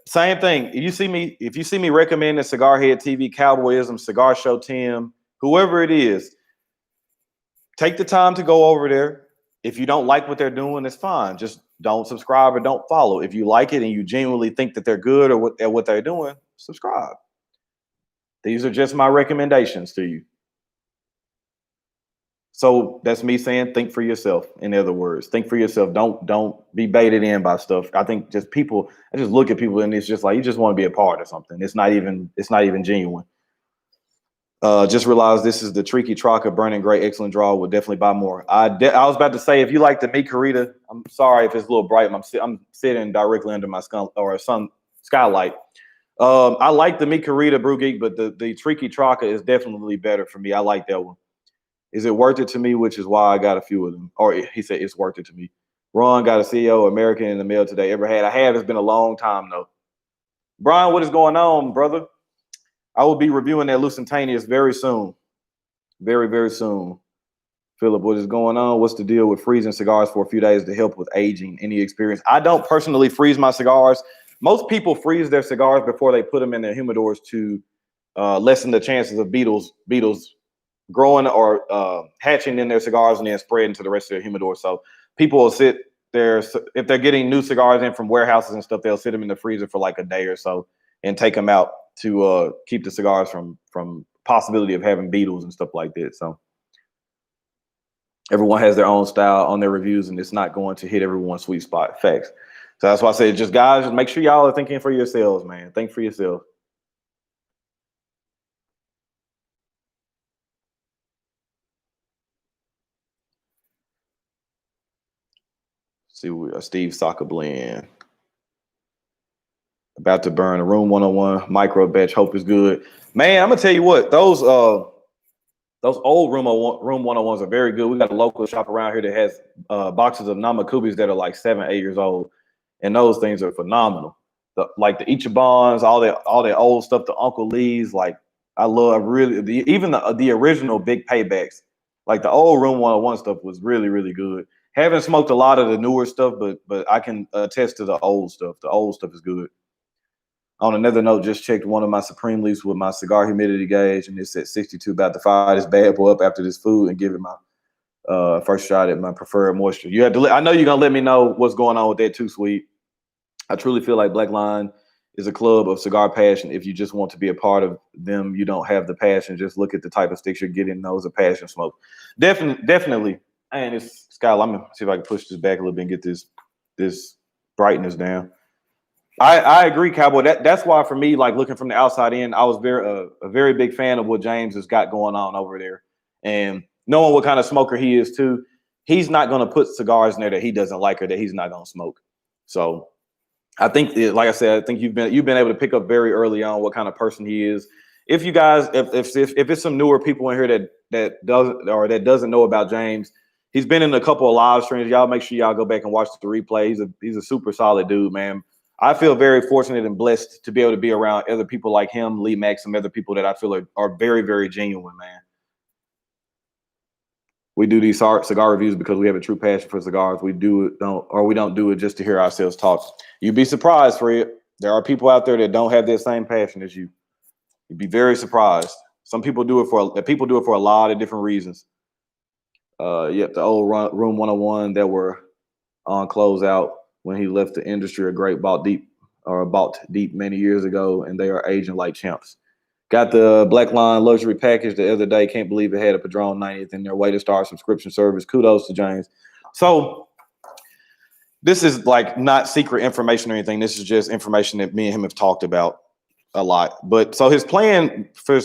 same thing. If you see me recommending Cigar Head TV, Cowboyism, Cigar Show Tim, whoever it is, take the time to go over there. If you don't like what they're doing, it's fine. Just don't subscribe or don't follow. If you like it and you genuinely think that they're good or what they're doing, subscribe. These are just my recommendations to you. So that's me saying, think for yourself. In other words, think for yourself. Don't be baited in by stuff. I think I just look at people and it's just like, you just want to be a part of something. It's not even genuine. Just realized this is the Tricky Troca Burning Gray Excellent Draw. Would definitely buy more. I was about to say, if you like the Mi Carita, I'm sorry if it's a little bright. I'm sitting directly under my sun skylight. I like the Mi Carita Brew Geek, but the Tricky Troca is definitely better for me. I like that one. Is it worth it to me? Which is why I got a few of them. Or he said it's worth it to me. Ron got a CEO American in the mail today. Ever had? I have. It's been a long time though. Brian, what is going on, brother? I will be reviewing that Lusitaneous very soon. Very soon. Philip, what is going on? What's the deal with freezing cigars for a few days to help with aging? Any experience? I don't personally freeze my cigars. Most people freeze their cigars before they put them in their humidors to lessen the chances of beetles growing or hatching in their cigars and then spreading to the rest of their humidor. So people will sit there, if they're getting new cigars in from warehouses and stuff, they'll sit them in the freezer for like a day or so and take them out to keep the cigars from possibility of having beetles and stuff like that. So everyone has their own style on their reviews and it's not going to hit everyone's sweet spot. Facts. So that's why I say, just guys, just make sure y'all are thinking for yourselves, man. Think for yourself. See, Steve Soccer Blend. About to burn a Room 101 micro batch. Hope is good. Man, I'm gonna tell you what, those old Room 101s are very good. We got a local shop around here that has boxes of Namakubis that are like 7, 8 years old, and those things are phenomenal. Like the Ichibans, all that old stuff, the Uncle Lee's. Like I love really even the original Big Paybacks. Like the old Room 101 stuff was really, really good. Haven't smoked a lot of the newer stuff, but I can attest to the old stuff. The old stuff is good. On another note, just checked one of my Supreme Leafs with my cigar humidity gauge, and it's at 62. About to fire this bad boy up after this food and give it my first shot at my preferred moisture. You have to. I know you're gonna let me know what's going on with that too, sweet. I truly feel like Black Line is a club of cigar passion. If you just want to be a part of them, you don't have the passion. Just look at the type of sticks you're getting. Those are passion smoke. Definitely. And it's Scott. I'm gonna see if I can push this back a little bit and get this brightness down. I agree, Cowboy. That's why for me, like looking from the outside in, I was a very big fan of what James has got going on over there, and knowing what kind of smoker he is too. He's not going to put cigars in there that he doesn't like or that he's not going to smoke. So I think, like I said, I think you've been able to pick up very early on what kind of person he is. If you guys, if it's some newer people in here that doesn't know about James, he's been in a couple of live streams. Y'all make sure y'all go back and watch the replay. He's a super solid dude, man. I feel very fortunate and blessed to be able to be around other people like him, Lee Max, some other people that I feel are very, very genuine, man. We do these cigar reviews because we have a true passion for cigars. We don't do it just to hear ourselves talk. You'd be surprised, Fred. There are people out there that don't have that same passion as you. You'd be very surprised. Some people do it for a lot of different reasons. Yep, the old Room 101 that were on closeout when he left the industry, a great bought deep many years ago, and they are aging like champs. Got the Black Line luxury package the other day. Can't believe it had a Padron 90th in their way to start subscription service. Kudos to James. So this is like not secret information or anything. This is just information that me and him have talked about a lot. But so his plan for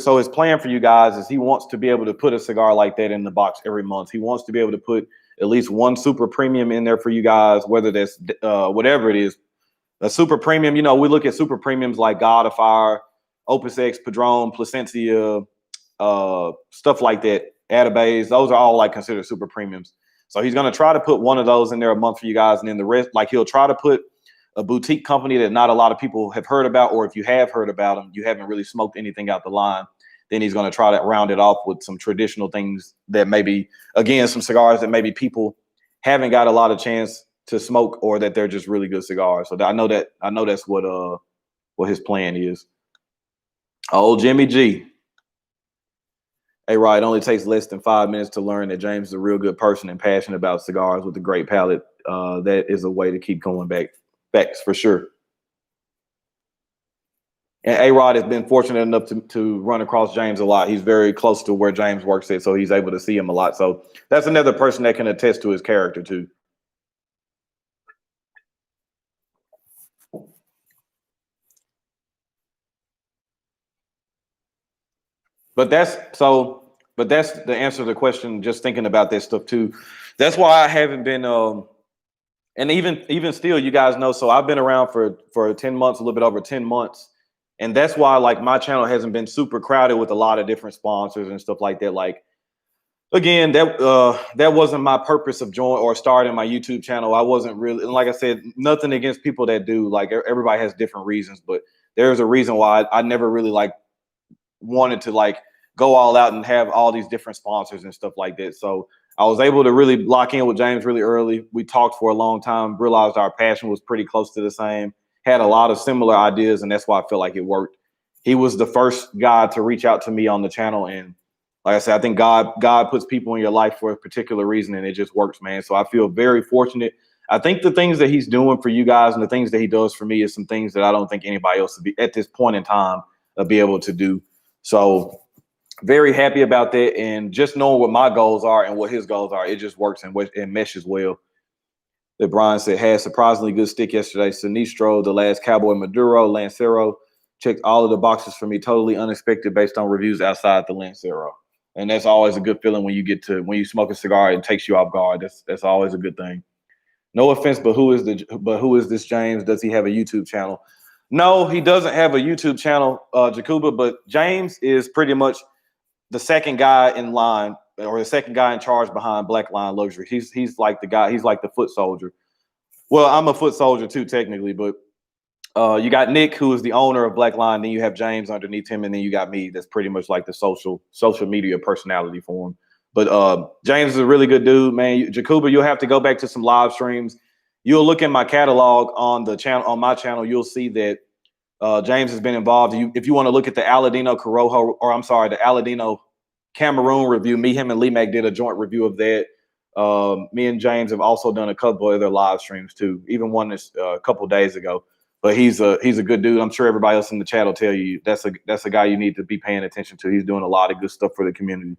you guys is he wants to be able to put a cigar like that in the box every month. He wants to be able to put at least one super premium in there for you guys, whether that's whatever it is. A super premium, we look at super premiums like God of Fire, Opus X, Padron, Placencia, stuff like that, Atabase. Those are all like considered super premiums. So he's going to try to put one of those in there a month for you guys. And then the rest, like he'll try to put a boutique company that not a lot of people have heard about, or if you have heard about them, you haven't really smoked anything out the line. Then he's going to try to round it off with some traditional things that maybe, again, some cigars that maybe people haven't got a lot of chance to smoke, or that they're just really good cigars. So I know that's what his plan is. Oh, Jimmy G. Hey, right. It only takes less than 5 minutes to learn that James is a real good person and passionate about cigars with a great palate. That is a way to keep going back. Facts for sure. And A-Rod has been fortunate enough to run across James a lot. He's very close to where James works at, so he's able to see him a lot. So that's another person that can attest to his character too. But that's the answer to the question. Just thinking about that stuff too. That's why I haven't been. And even still, you guys know. So I've been around for 10 months, a little bit over 10 months. And that's why like my channel hasn't been super crowded with a lot of different sponsors and stuff like that. Like, again, that wasn't my purpose of joining or starting my YouTube channel. I wasn't really, and like I said, nothing against people that do. Like everybody has different reasons, but there's a reason why I never really like wanted to like go all out and have all these different sponsors and stuff like that. So I was able to really lock in with James really early. We talked for a long time, realized our passion was pretty close to the same. Had a lot of similar ideas, and that's why I feel like it worked. He was the first guy to reach out to me on the channel, and like I said, I think God puts people in your life for a particular reason, and it just works, man. So I feel very fortunate. I think the things that he's doing for you guys and the things that he does for me is some things that I don't think anybody else would be at this point in time be able to do. So very happy about that, and just knowing what my goals are and what his goals are, it just works and meshes well. That Brian said had surprisingly good stick yesterday. Sinistro, the last Cowboy Maduro, Lancero checked all of the boxes for me. Totally unexpected based on reviews outside the Lancero, and that's always a good feeling when you smoke a cigar and it takes you off guard. That's always a good thing. No offense, but who is this James? Does he have a YouTube channel? No, he doesn't have a YouTube channel, Jacuba, but James is pretty much the second guy in line or the second guy in charge behind Black Line Luxury. He's like the guy, he's like the foot soldier. Well, I'm a foot soldier too, technically, but you got Nick, who is the owner of Black Line, then you have James underneath him, and then you got me, that's pretty much like the social media personality for him. But James is a really good dude, man. Jacuba, you'll have to go back to some live streams. You'll look in my catalog on the channel, on my channel, you'll see that James has been involved. If you want to look at the Aladino Corojo, or I'm sorry, the Aladino Cameroon review, me, him, and Lee Mac did a joint review of that. Me and James have also done a couple of other live streams too, even one this a couple of days ago. But he's a good dude. I'm sure everybody else in the chat will tell you that's a guy you need to be paying attention to. He's doing a lot of good stuff for the community.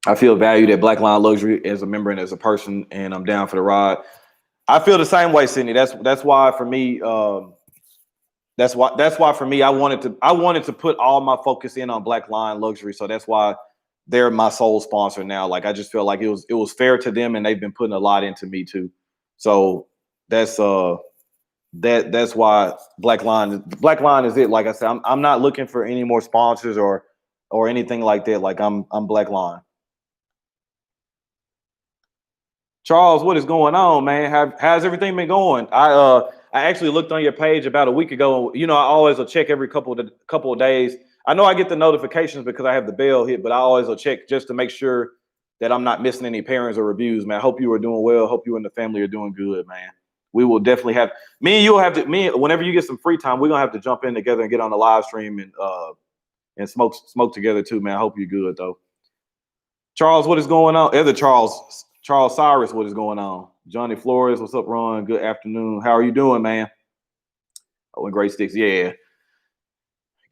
I feel valued at Black Line Luxury as a member and as a person, and I'm down for the ride. I feel the same way, Sydney. That's why for me. That's why for me, I wanted to put all my focus in on Black Line Luxury. So that's why they're my sole sponsor now. Like I just feel like it was fair to them, and they've been putting a lot into me too. So that's why Black Line is it. Like I said, I'm not looking for any more sponsors or anything like that. Like I'm Black Line. Charles, what is going on, man? How's everything been going? I actually looked on your page about a week ago. You know, I always will check every couple of days. I know I get the notifications because I have the bell hit, but I always will check just to make sure that I'm not missing any pairings or reviews, man. I hope you are doing well. Hope you and the family are doing good, man. We will definitely have whenever you get some free time, we're gonna have to jump in together and get on the live stream and smoke together too, man. I hope you're good though. Charles, what is going on? Charles Cyrus, what is going on? Johnny Flores, what's up, Ron? Good afternoon. How are you doing, man? Oh, and Great Sticks, yeah.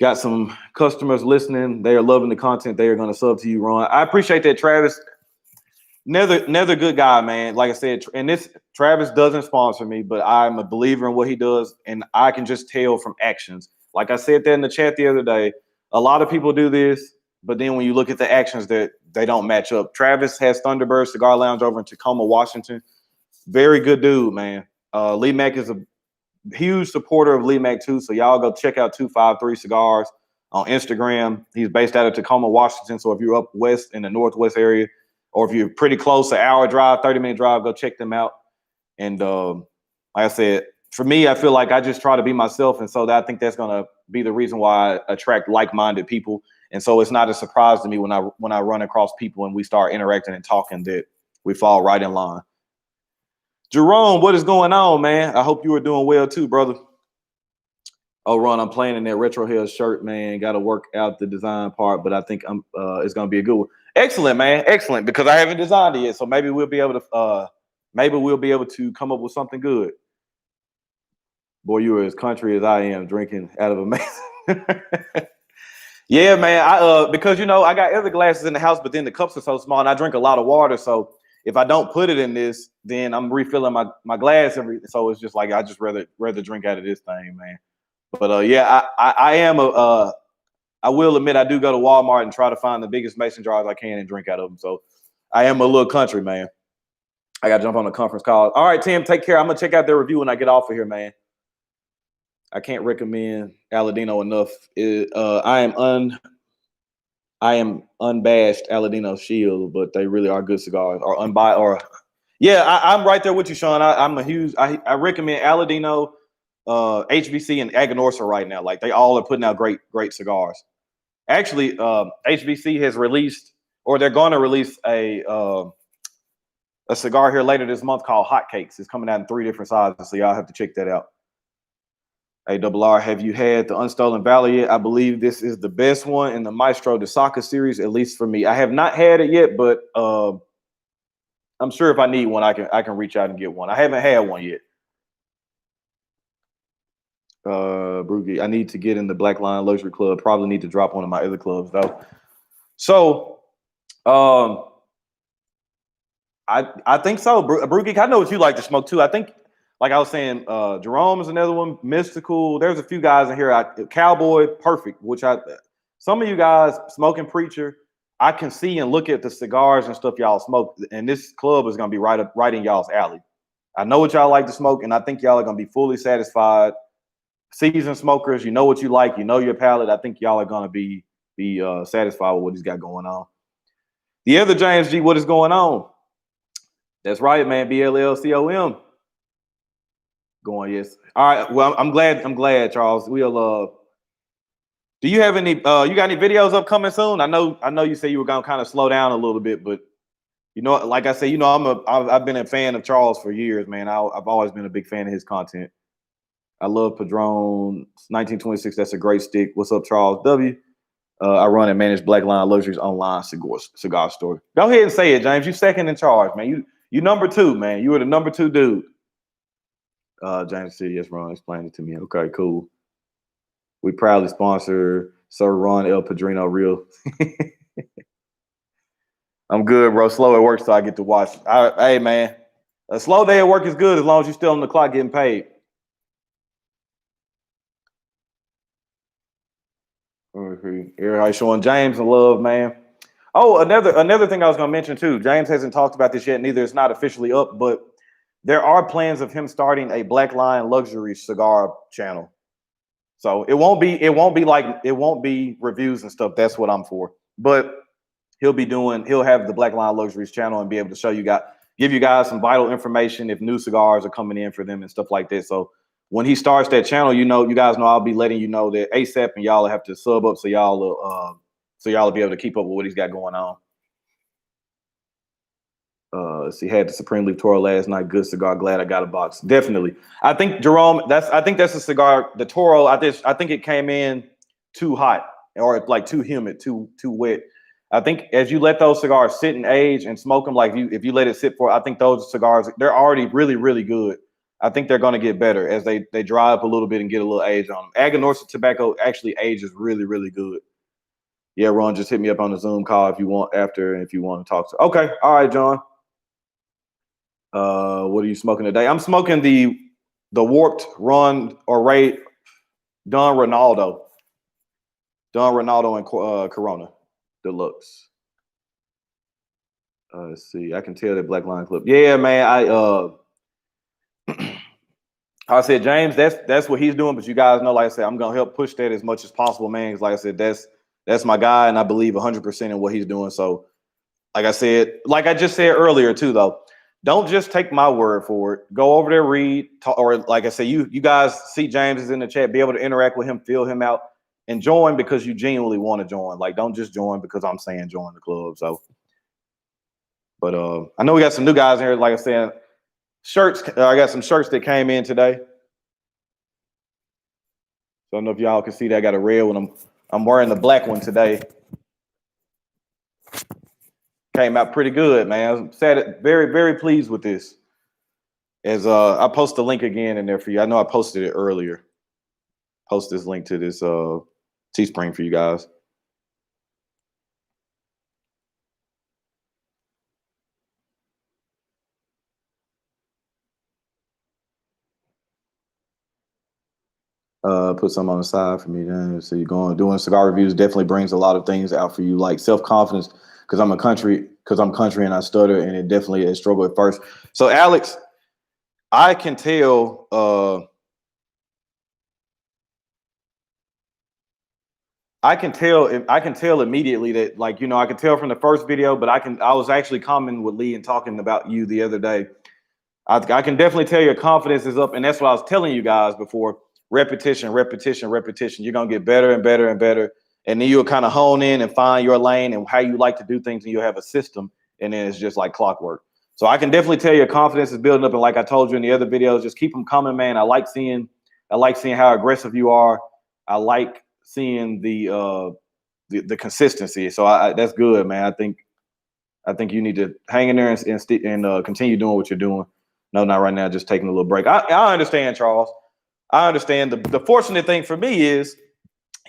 Got some customers listening. They are loving the content. They are going to sub to you, Ron. I appreciate that, Travis. Another good guy, man. Like I said, and this Travis doesn't sponsor me, but I'm a believer in what he does, and I can just tell from actions. Like I said that in the chat the other day, a lot of people do this, but then when you look at the actions, that they don't match up. Travis has Thunderbird Cigar Lounge over in Tacoma, Washington. Very good dude, man. Lee Mac is a huge supporter of Lee Mac too, so y'all go check out 253 Cigars on Instagram. He's based out of Tacoma, Washington, so if you're up west in the northwest area, or if you're pretty close, an hour drive, 30-minute drive, go check them out. And like I said, for me, I feel like I just try to be myself, and so I think that's going to be the reason why I attract like-minded people. And so it's not a surprise to me when I run across people and we start interacting and talking that we fall right in line. Jerome, what is going on, man? I hope you are doing well too, brother. Oh, Ron, I'm playing in that Retro Hell shirt, man. Got to work out the design part, but I think it's going to be a good one. Excellent, man. Excellent, because I haven't designed it yet, so maybe we'll be able to come up with something good. Boy, you are as country as I am, drinking out of a mason. Yeah, man. Because I got other glasses in the house, but then the cups are so small, and I drink a lot of water. So if I don't put it in this, then I'm refilling my glass so it's just like I just rather drink out of this thing, man. But yeah, I will admit I do go to Walmart and try to find the biggest mason jars I can and drink out of them. So I am a little country, man. I got to jump on a conference call. All right, Tim, take care. I'm gonna check out their review when I get off of here, man. I can't recommend Aladino enough. I am unbashed Aladino Shield, but they really are good cigars. Or unbiased, I'm right there with you, Sean. I recommend Aladino, HBC, and Aganorsa right now. Like they all are putting out great cigars. Actually, HBC has released, or they're going to release a cigar here later this month called Hotcakes. It's coming out in 3 different sizes, so y'all have to check that out. ARR, have you had the Unstolen Valley yet? I believe this is the best one in the Maestro de Saka series, at least for me. I have not had it yet, but I'm sure if I need one, I can reach out and get one. I haven't had one yet. Brugge, I need to get in the Black Line Luxury Club. Probably need to drop one of my other clubs though. So I think so. Brugge, I know what you like to smoke too. I think, like I was saying, Jerome is another one. Mystical. There's a few guys in here. Cowboy, perfect. Some of you guys, Smoking Preacher. I can see and look at the cigars and stuff y'all smoke, and this club is gonna be right in y'all's alley. I know what y'all like to smoke, and I think y'all are gonna be fully satisfied. Seasoned smokers, you know what you like, you know your palate. I think y'all are gonna be satisfied with what he's got going on. The other James G, what is going on? That's right, man. BLLCOM. Going, yes. All right. Well, I'm glad, Charles. We'll do you have any you got any videos upcoming soon? I know you said you were gonna kind of slow down a little bit, but you know, like I say, you know, I've been a fan of Charles for years, man. I've always been a big fan of his content. I love Padron 1926. That's a great stick. What's up, Charles W? I run and manage Black Line Luxuries online cigar store. Go ahead and say it, James. You second in charge, man. You number 2, man. You were the number 2 dude. James City, yes, Ron explained it to me. Okay, cool. We proudly sponsor Sir Ron El Padrino Real. I'm good, bro. Slow at work, so I get to watch. Hey, man, a slow day at work is good as long as you're still on the clock getting paid. Everybody showing James some love, man. Oh, another thing I was gonna mention too. James hasn't talked about this yet, neither. It's not officially up, but there are plans of him starting a Black Line Luxury cigar channel. So it won't be reviews and stuff. That's what I'm for. But he'll have the Black Line Luxuries channel and be able to show you guys, give you guys some vital information if new cigars are coming in for them and stuff like that. So when he starts that channel, you guys know I'll be letting you know that ASAP, and y'all will have to sub up so y'all will be able to keep up with what he's got going on. He had the Supreme Leaf Toro last night. Good cigar. Glad I got a box. Definitely. I think Jerome. that's a cigar. The Toro. I think it came in too hot or like too humid, too wet. I think as you let those cigars sit and age and smoke them, like if you let it sit for, I think those cigars, they're already really, really good. I think they're going to get better as they dry up a little bit and get a little age on them. Aganorsa tobacco actually ages really, really good. Yeah, Ron, just hit me up on the Zoom call if you want if you want to talk to. Okay, all right, John. What are you smoking today? I'm smoking the warped Don Ronaldo and Corona Deluxe. Let's see. I can tell that Black Line Club. Yeah, man. I said, James, that's what he's doing. But you guys know, like I said, I'm gonna help push that as much as possible, man. Because like I said, that's my guy, and I believe 100% in what he's doing. So, like I just said earlier too, though, don't just take my word for it. Go over there, read, talk, or like I say, you guys see James is in the chat, be able to interact with him, feel him out, and join because you genuinely want to join. Like, don't just join because I'm saying join the club. So, but I know we got some new guys in here. Like I said, shirts. I got some shirts that came in today. So I don't know if y'all can see that. I got a red one. I'm wearing the black one today. Came out pretty good, man. I'm very, very pleased with this. As I post the link again in there for you. I know I posted it earlier. Post this link to this Teespring for you guys. Put some on the side for me then. So you're doing cigar reviews definitely brings a lot of things out for you, like self-confidence, because I'm country and I stutter, and it definitely is a struggle at first. So Alex, I can tell I can tell immediately that, like, I can tell from the first video, but I was actually commenting with Lee and talking about you the other day. I can definitely tell your confidence is up, and that's what I was telling you guys before. Repetition. You're gonna get better and better and better, and then you'll kind of hone in and find your lane and how you like to do things, and you'll have a system, and then it's just like clockwork. So I can definitely tell your confidence is building up, and like I told you in the other videos, just keep them coming, man. I like seeing how aggressive you are. I like seeing the consistency. So that's good, man. I think you need to hang in there and continue doing what you're doing. No, not right now. Just taking a little break. I understand, Charles. I understand. The fortunate thing for me is,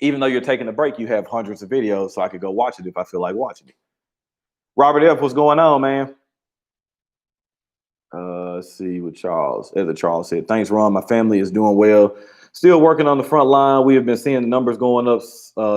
even though you're taking a break, you have hundreds of videos, so I could go watch it if I feel like watching it. Robert F., what's going on, man? Let's see what Charles said. Thanks, Ron. My family is doing well. Still working on the front line. We have been seeing the numbers going up,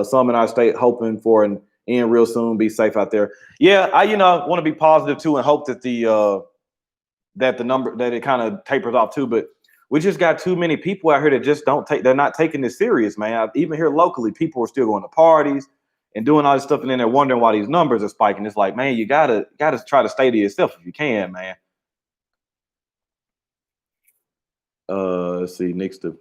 some in our state, hoping for an end real soon. Be safe out there. Yeah, I want to be positive too and hope that the number that it kind of tapers off too. But we just got too many people out here that just they're not taking this serious, man. Even here locally, people are still going to parties and doing all this stuff, and then they're wondering why these numbers are spiking. It's like, man, you gotta try to stay to yourself if you can, man. Let's see, next to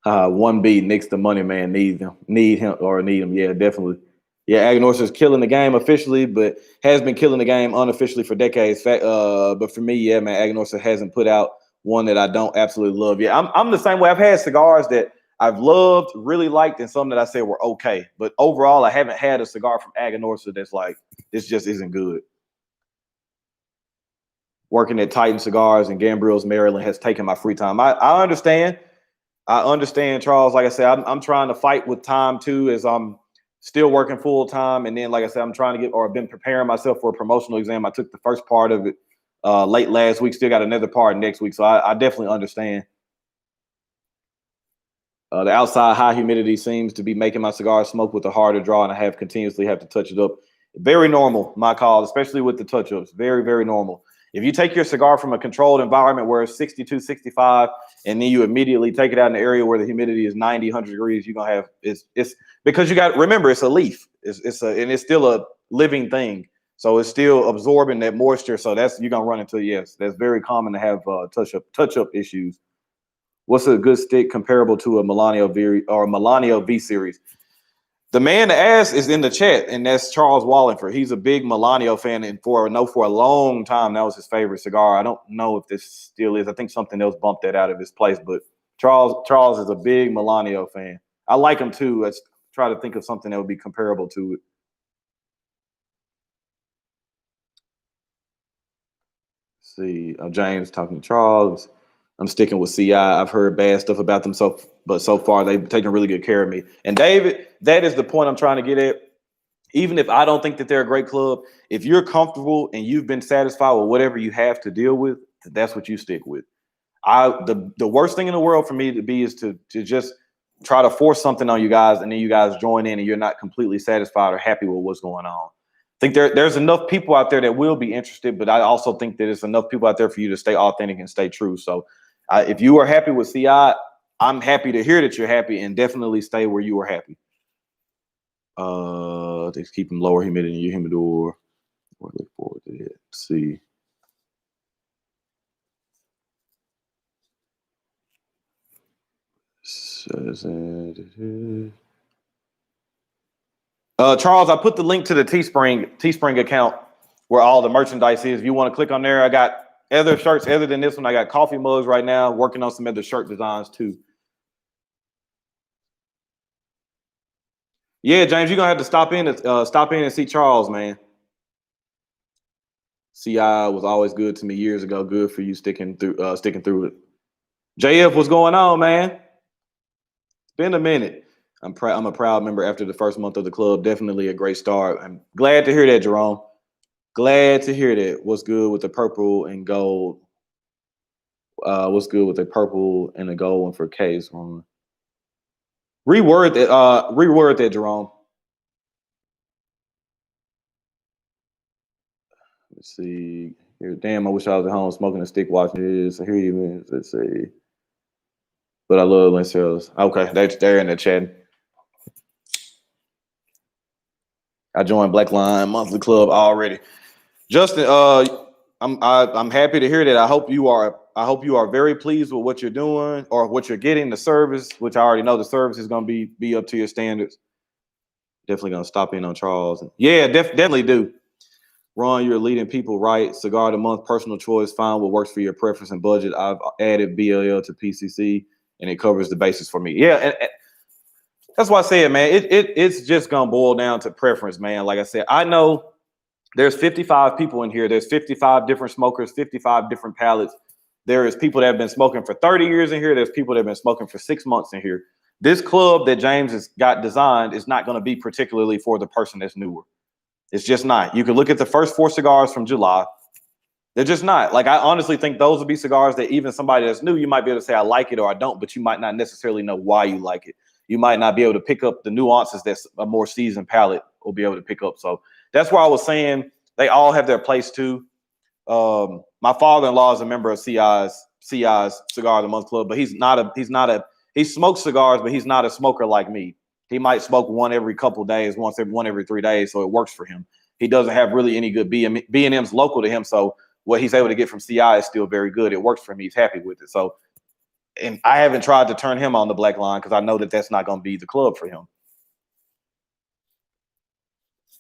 1B, next to Money Man need him. Yeah, definitely. Yeah, Aganorsa is killing the game officially, but has been killing the game unofficially for decades. But for me, yeah, man, Aganorsa hasn't put out one that I don't absolutely love. Yeah, I'm the same way. I've had cigars that I've loved, really liked, and some that I said were okay. But overall, I haven't had a cigar from Aganorsa that's like, this just isn't good. Working at Titan Cigars in Gambrils, Maryland has taken my free time. I understand. I understand, Charles. Like I said, I'm trying to fight with time too, as I'm still working full time. And then, like I said, I'm trying to I've been preparing myself for a promotional exam. I took the first part of it late last week. Still got another part next week. So I definitely understand. The outside high humidity seems to be making my cigar smoke with a harder draw, and I continuously have to touch it up. Very normal, my call, especially with the touch-ups. Very, very normal. If you take your cigar from a controlled environment where it's 62, 65, and then you immediately take it out in an area where the humidity is 90, 100 degrees, you're going to have it's because you got, remember, it's a leaf. And it's still a living thing. So it's still absorbing that moisture. So you're going to run into, yes, that's very common to have touch-up issues. What's a good stick comparable to a Melanio V series? The man to ask is in the chat, and that's Charles Wallingford. He's a big Melanio fan, and for a long time, that was his favorite cigar. I don't know if this still is. I think something else bumped that out of his place, but Charles is a big Melanio fan. I like him too. Let's try to think of something that would be comparable to it. Let's see, James talking to Charles. I'm sticking with CI. I've heard bad stuff about them, but so far they've taken really good care of me. And David, that is the point I'm trying to get at. Even if I don't think that they're a great club, if you're comfortable and you've been satisfied with whatever you have to deal with, that's what you stick with. The worst thing in the world for me to be is to just try to force something on you guys, and then you guys join in and you're not completely satisfied or happy with what's going on. I think there's enough people out there that will be interested, but I also think that there's enough people out there for you to stay authentic and stay true. So if you are happy with CI, I'm happy to hear that you're happy, and definitely stay where you are happy. They keep them lower humidity in your humidor. I look forward to it. Let's see. Charles, I put the link to the Teespring account where all the merchandise is. If you want to click on there, I got other shirts other than this one. I got coffee mugs right now, working on some other shirt designs too. Yeah, James, you're gonna have to stop in and see Charles, man. CI was always good to me years ago. Good for you sticking through it. JF, what's going on, man? It's been a minute. I'm a proud member after the first month of the club. Definitely a great start. I'm glad to hear that, Jerome. Glad to hear that. What's good with the purple and gold? What's good with the purple and the gold one for case? Reword that, Jerome. Let's see here. Damn, I wish I was at home smoking a stick watching this. I hear you, man. Let's see. But I love Lancel's. Okay, they're in the chat. I joined Black Line Monthly Club already. Justin, I'm happy to hear that. I hope you are very pleased with what you're doing or what you're getting, the service, which I already know the service is going to be up to your standards. Definitely going to stop in on Charles. Yeah, definitely do. Ron, you're leading people right. Cigar of the month, personal choice. Find what works for your preference and budget. I've added BLL to PCC, and it covers the basis for me. Yeah, and that's why I say it, man. It's just gonna boil down to preference, man. Like I said, I know there's 55 people in here. There's 55 different smokers, 55 different palates. There is people that have been smoking for 30 years in here. There's people that have been smoking for 6 months in here. This club that James has got designed is not going to be particularly for the person that's newer. It's just not. You can look at the first 4 cigars from July. They're just not. Like, I honestly think those would be cigars that even somebody that's new, you might be able to say, I like it or I don't, but you might not necessarily know why you like it. You might not be able to pick up the nuances that's a more seasoned palate will be able to pick up. So that's why I was saying they all have their place too. My father-in-law is a member of CI's Cigar of the Month Club, but he smokes cigars, but he's not a smoker like me. He might smoke one every couple days, one every 3 days, so it works for him. He doesn't have really any good B&M's local to him, so what he's able to get from CI is still very good. It works for him. He's happy with it. So, and I haven't tried to turn him on the Black Line because I know that that's not going to be the club for him.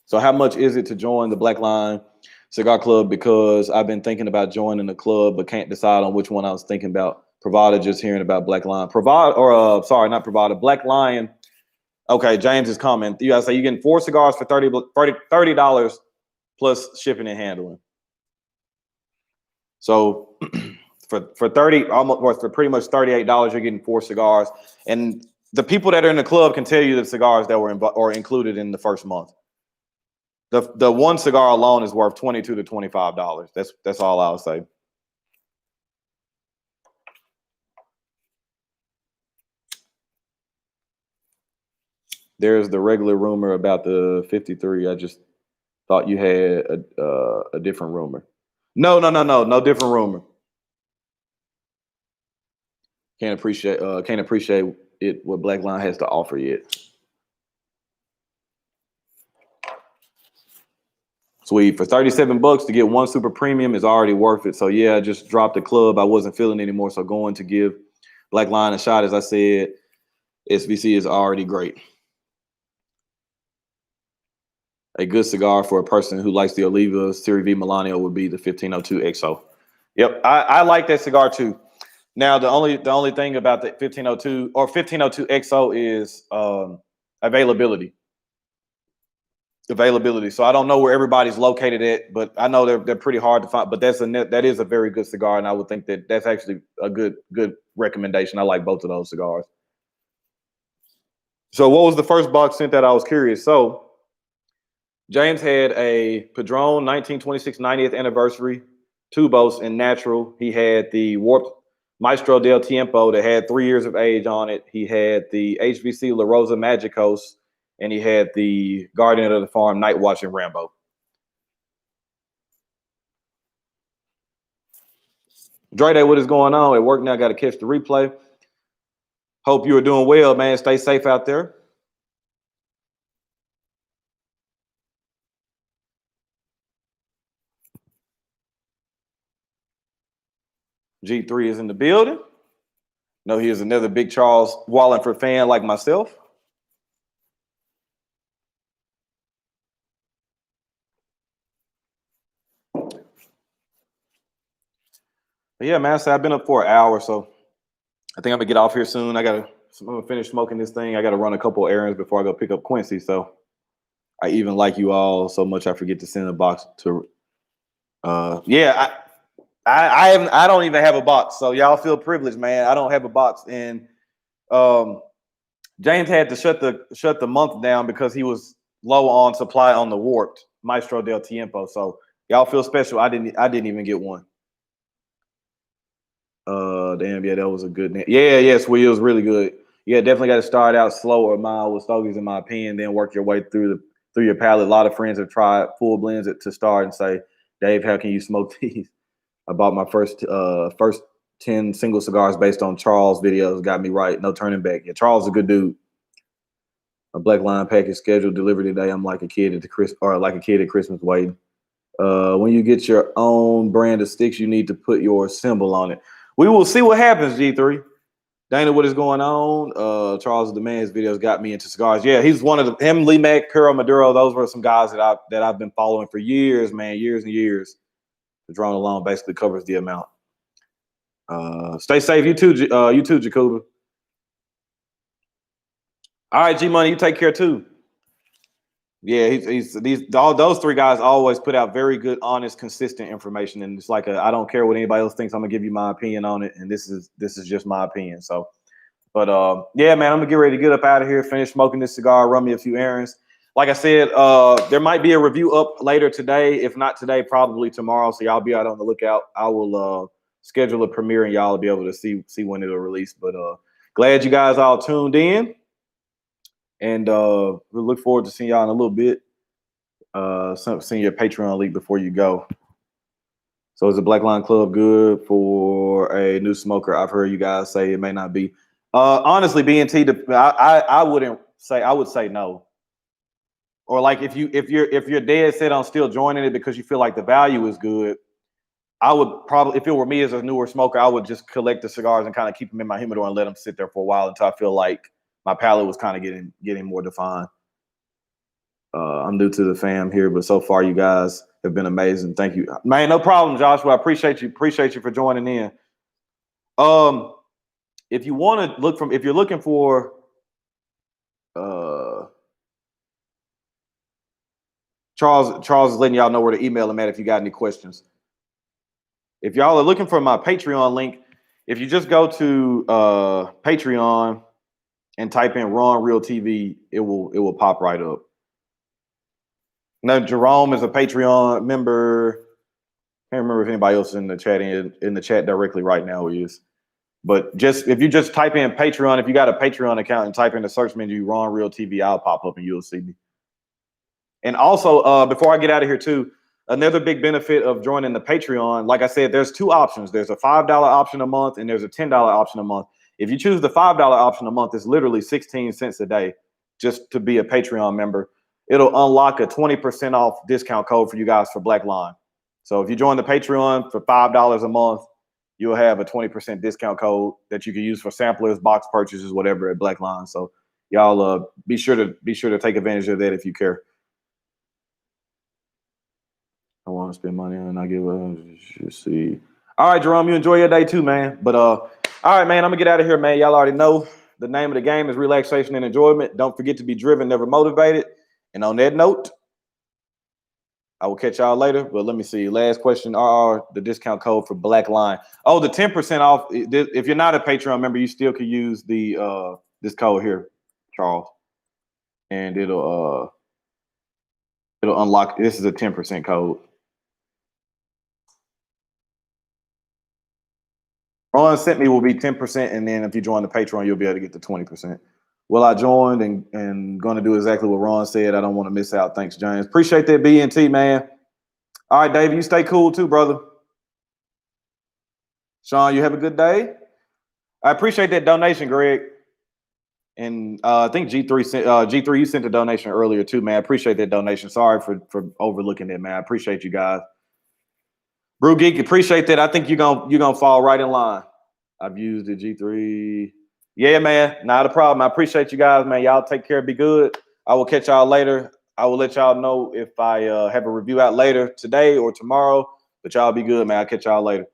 So how much is it to join the Black Line Cigar Club? Because I've been thinking about joining the club, but can't decide on which one I was thinking about. Provider, just hearing about Black Line. Sorry, not Provider. Black Lion. Okay, James is comment. You guys say you're getting 4 cigars for $30 plus shipping and handling. So for 30, almost, or for pretty much $38, you're getting 4 cigars. And the people that are in the club can tell you the cigars that were included in the first month. The one cigar alone is worth $22 to $25. That's all I'll say. There's the regular rumor about the 53. I just thought you had a different rumor. No different rumor. Can't appreciate it what Black Line has to offer yet. Sweet. For $37 to get 1 super premium is already worth it. So yeah, I just dropped the club. I wasn't feeling it anymore. So going to give Black Line a shot, as I said, SVC is already great. A good cigar for a person who likes the Oliva Series V Milano would be the 1502 XO. Yep, I like that cigar too. Now the only thing about the 1502 or 1502 XO is availability. So I don't know where everybody's located at, but I know they're pretty hard to find. But that is a very good cigar, and I would think that that's actually a good recommendation. I like both of those cigars. So what was the first box sent that I was curious? So James had a Padron 1926 90th anniversary Tubos in natural. He had the Warped Maestro del Tiempo that had 3 years of age on it. He had the HVC La Rosa Magicos, and he had the Guardian of the Farm Night Watching Rambo. Dre Day, what is going on? At work now, got to catch the replay. Hope you are doing well, man. Stay safe out there. G3 is in the building. No, he is another big Charles Wallingford fan like myself. But yeah, man, so I've been up for an hour, so I think I'm gonna get off here soon. I'm gonna finish smoking this thing. I gotta run a couple errands before I go pick up Quincy. So I even like you all so much I forget to send a box to yeah, I don't even have a box, so y'all feel privileged, man. I don't have a box, and James had to shut the month down because he was low on supply on the Warped Maestro del Tiempo. So y'all feel special. I didn't even get one. Damn, yeah, that was a good name. Yeah, yes, it was really good. Yeah, definitely got to start out slow or mild with stogies, in my opinion, then work your way through your palate. A lot of friends have tried full blends to start and say, Dave, how can you smoke these? I bought my first 10 single cigars based on Charles' videos. Got me right. No turning back. Yeah, Charles is a good dude. A Black Line package scheduled delivery today. I'm like a kid at Christmas waiting. When you get your own brand of sticks, you need to put your symbol on it. We will see what happens, G3. Dana, what is going on? Charles the Man, his videos got me into cigars. Yeah, he's one of him, Lee Mack, Caro Maduro. Those were some guys that I've been following for years, man, years and years. The Drawn Alone basically covers the amount. Stay safe, you too, Jacoba. All right, G Money, you take care too. Yeah, all those 3 guys always put out very good, honest, consistent information, and it's like I don't care what anybody else thinks. I'm gonna give you my opinion on it, and this is just my opinion. So, but yeah, man, I'm gonna get ready to get up out of here, finish smoking this cigar, run me a few errands. Like I said, there might be a review up later today. If not today, probably tomorrow. So y'all be out on the lookout. I will schedule a premiere, and y'all will be able to see when it'll release. But glad you guys all tuned in. And we look forward to seeing y'all in a little bit. Send your Patreon link before you go. So is the Black Line Club good for a new smoker? I've heard you guys say it may not be. Honestly, BNT, I wouldn't say. I would say no. Or like if you're dead set on still joining it because you feel like the value is good, I would probably, if it were me as a newer smoker, I would just collect the cigars and kind of keep them in my humidor and let them sit there for a while until I feel like my palate was kind of getting more defined. I'm new to the fam here, but so far you guys have been amazing. Thank you, man. No problem, Joshua. I appreciate you. Appreciate you for joining in. If you want to look from, if you're looking for, Charles is letting y'all know where to email him at if you got any questions. If y'all are looking for my Patreon link, if you just go to Patreon and type in RonRealTV, it will pop right up. Now Jerome is a Patreon member. Can't remember if anybody else is in the chat directly right now is. But just if you just type in Patreon, if you got a Patreon account and type in the search menu RonRealTV, I'll pop up and you'll see me. And also, before I get out of here too, another big benefit of joining the Patreon, like I said, there's two options. There's a $5 option a month and there's a $10 option a month. If you choose the $5 option a month, it's literally 16 cents a day just to be a Patreon member. It'll unlock a 20% off discount code for you guys for Black Line. So if you join the Patreon for $5 a month, you'll have a 20% discount code that you can use for samplers, box purchases, whatever at Black Line. So y'all be sure to take advantage of that if you care. I want to spend money and I give a see. All right, Jerome, you enjoy your day too, man. But all right, man, I'm gonna get out of here, man. Y'all already know the name of the game is relaxation and enjoyment. Don't forget to be driven, never motivated. And on that note, I will catch y'all later. But let me see. Last question: the discount code for Black Line? Oh, the 10% off. If you're not a Patreon member, you still could use the this code here, Charles, and it'll unlock. This is a 10% code. Ron sent me will be 10%, and then if you join the Patreon, you'll be able to get the 20%. Well, I joined and going to do exactly what Ron said. I don't want to miss out. Thanks, James. Appreciate that, BNT, man. All right, Dave, you stay cool too, brother. Sean, you have a good day. I appreciate that donation, Greg. And I think G3 sent G3, you sent a donation earlier too, man. I appreciate that donation. Sorry for overlooking it, man. I appreciate you guys. Brew Geek, appreciate that. I think you're gonna fall right in line. I've used the G3. Yeah, man, not a problem. I appreciate you guys, man. Y'all take care. Be good. I will catch y'all later. I will let y'all know if I have a review out later today or tomorrow. But y'all be good, man. I'll catch y'all later.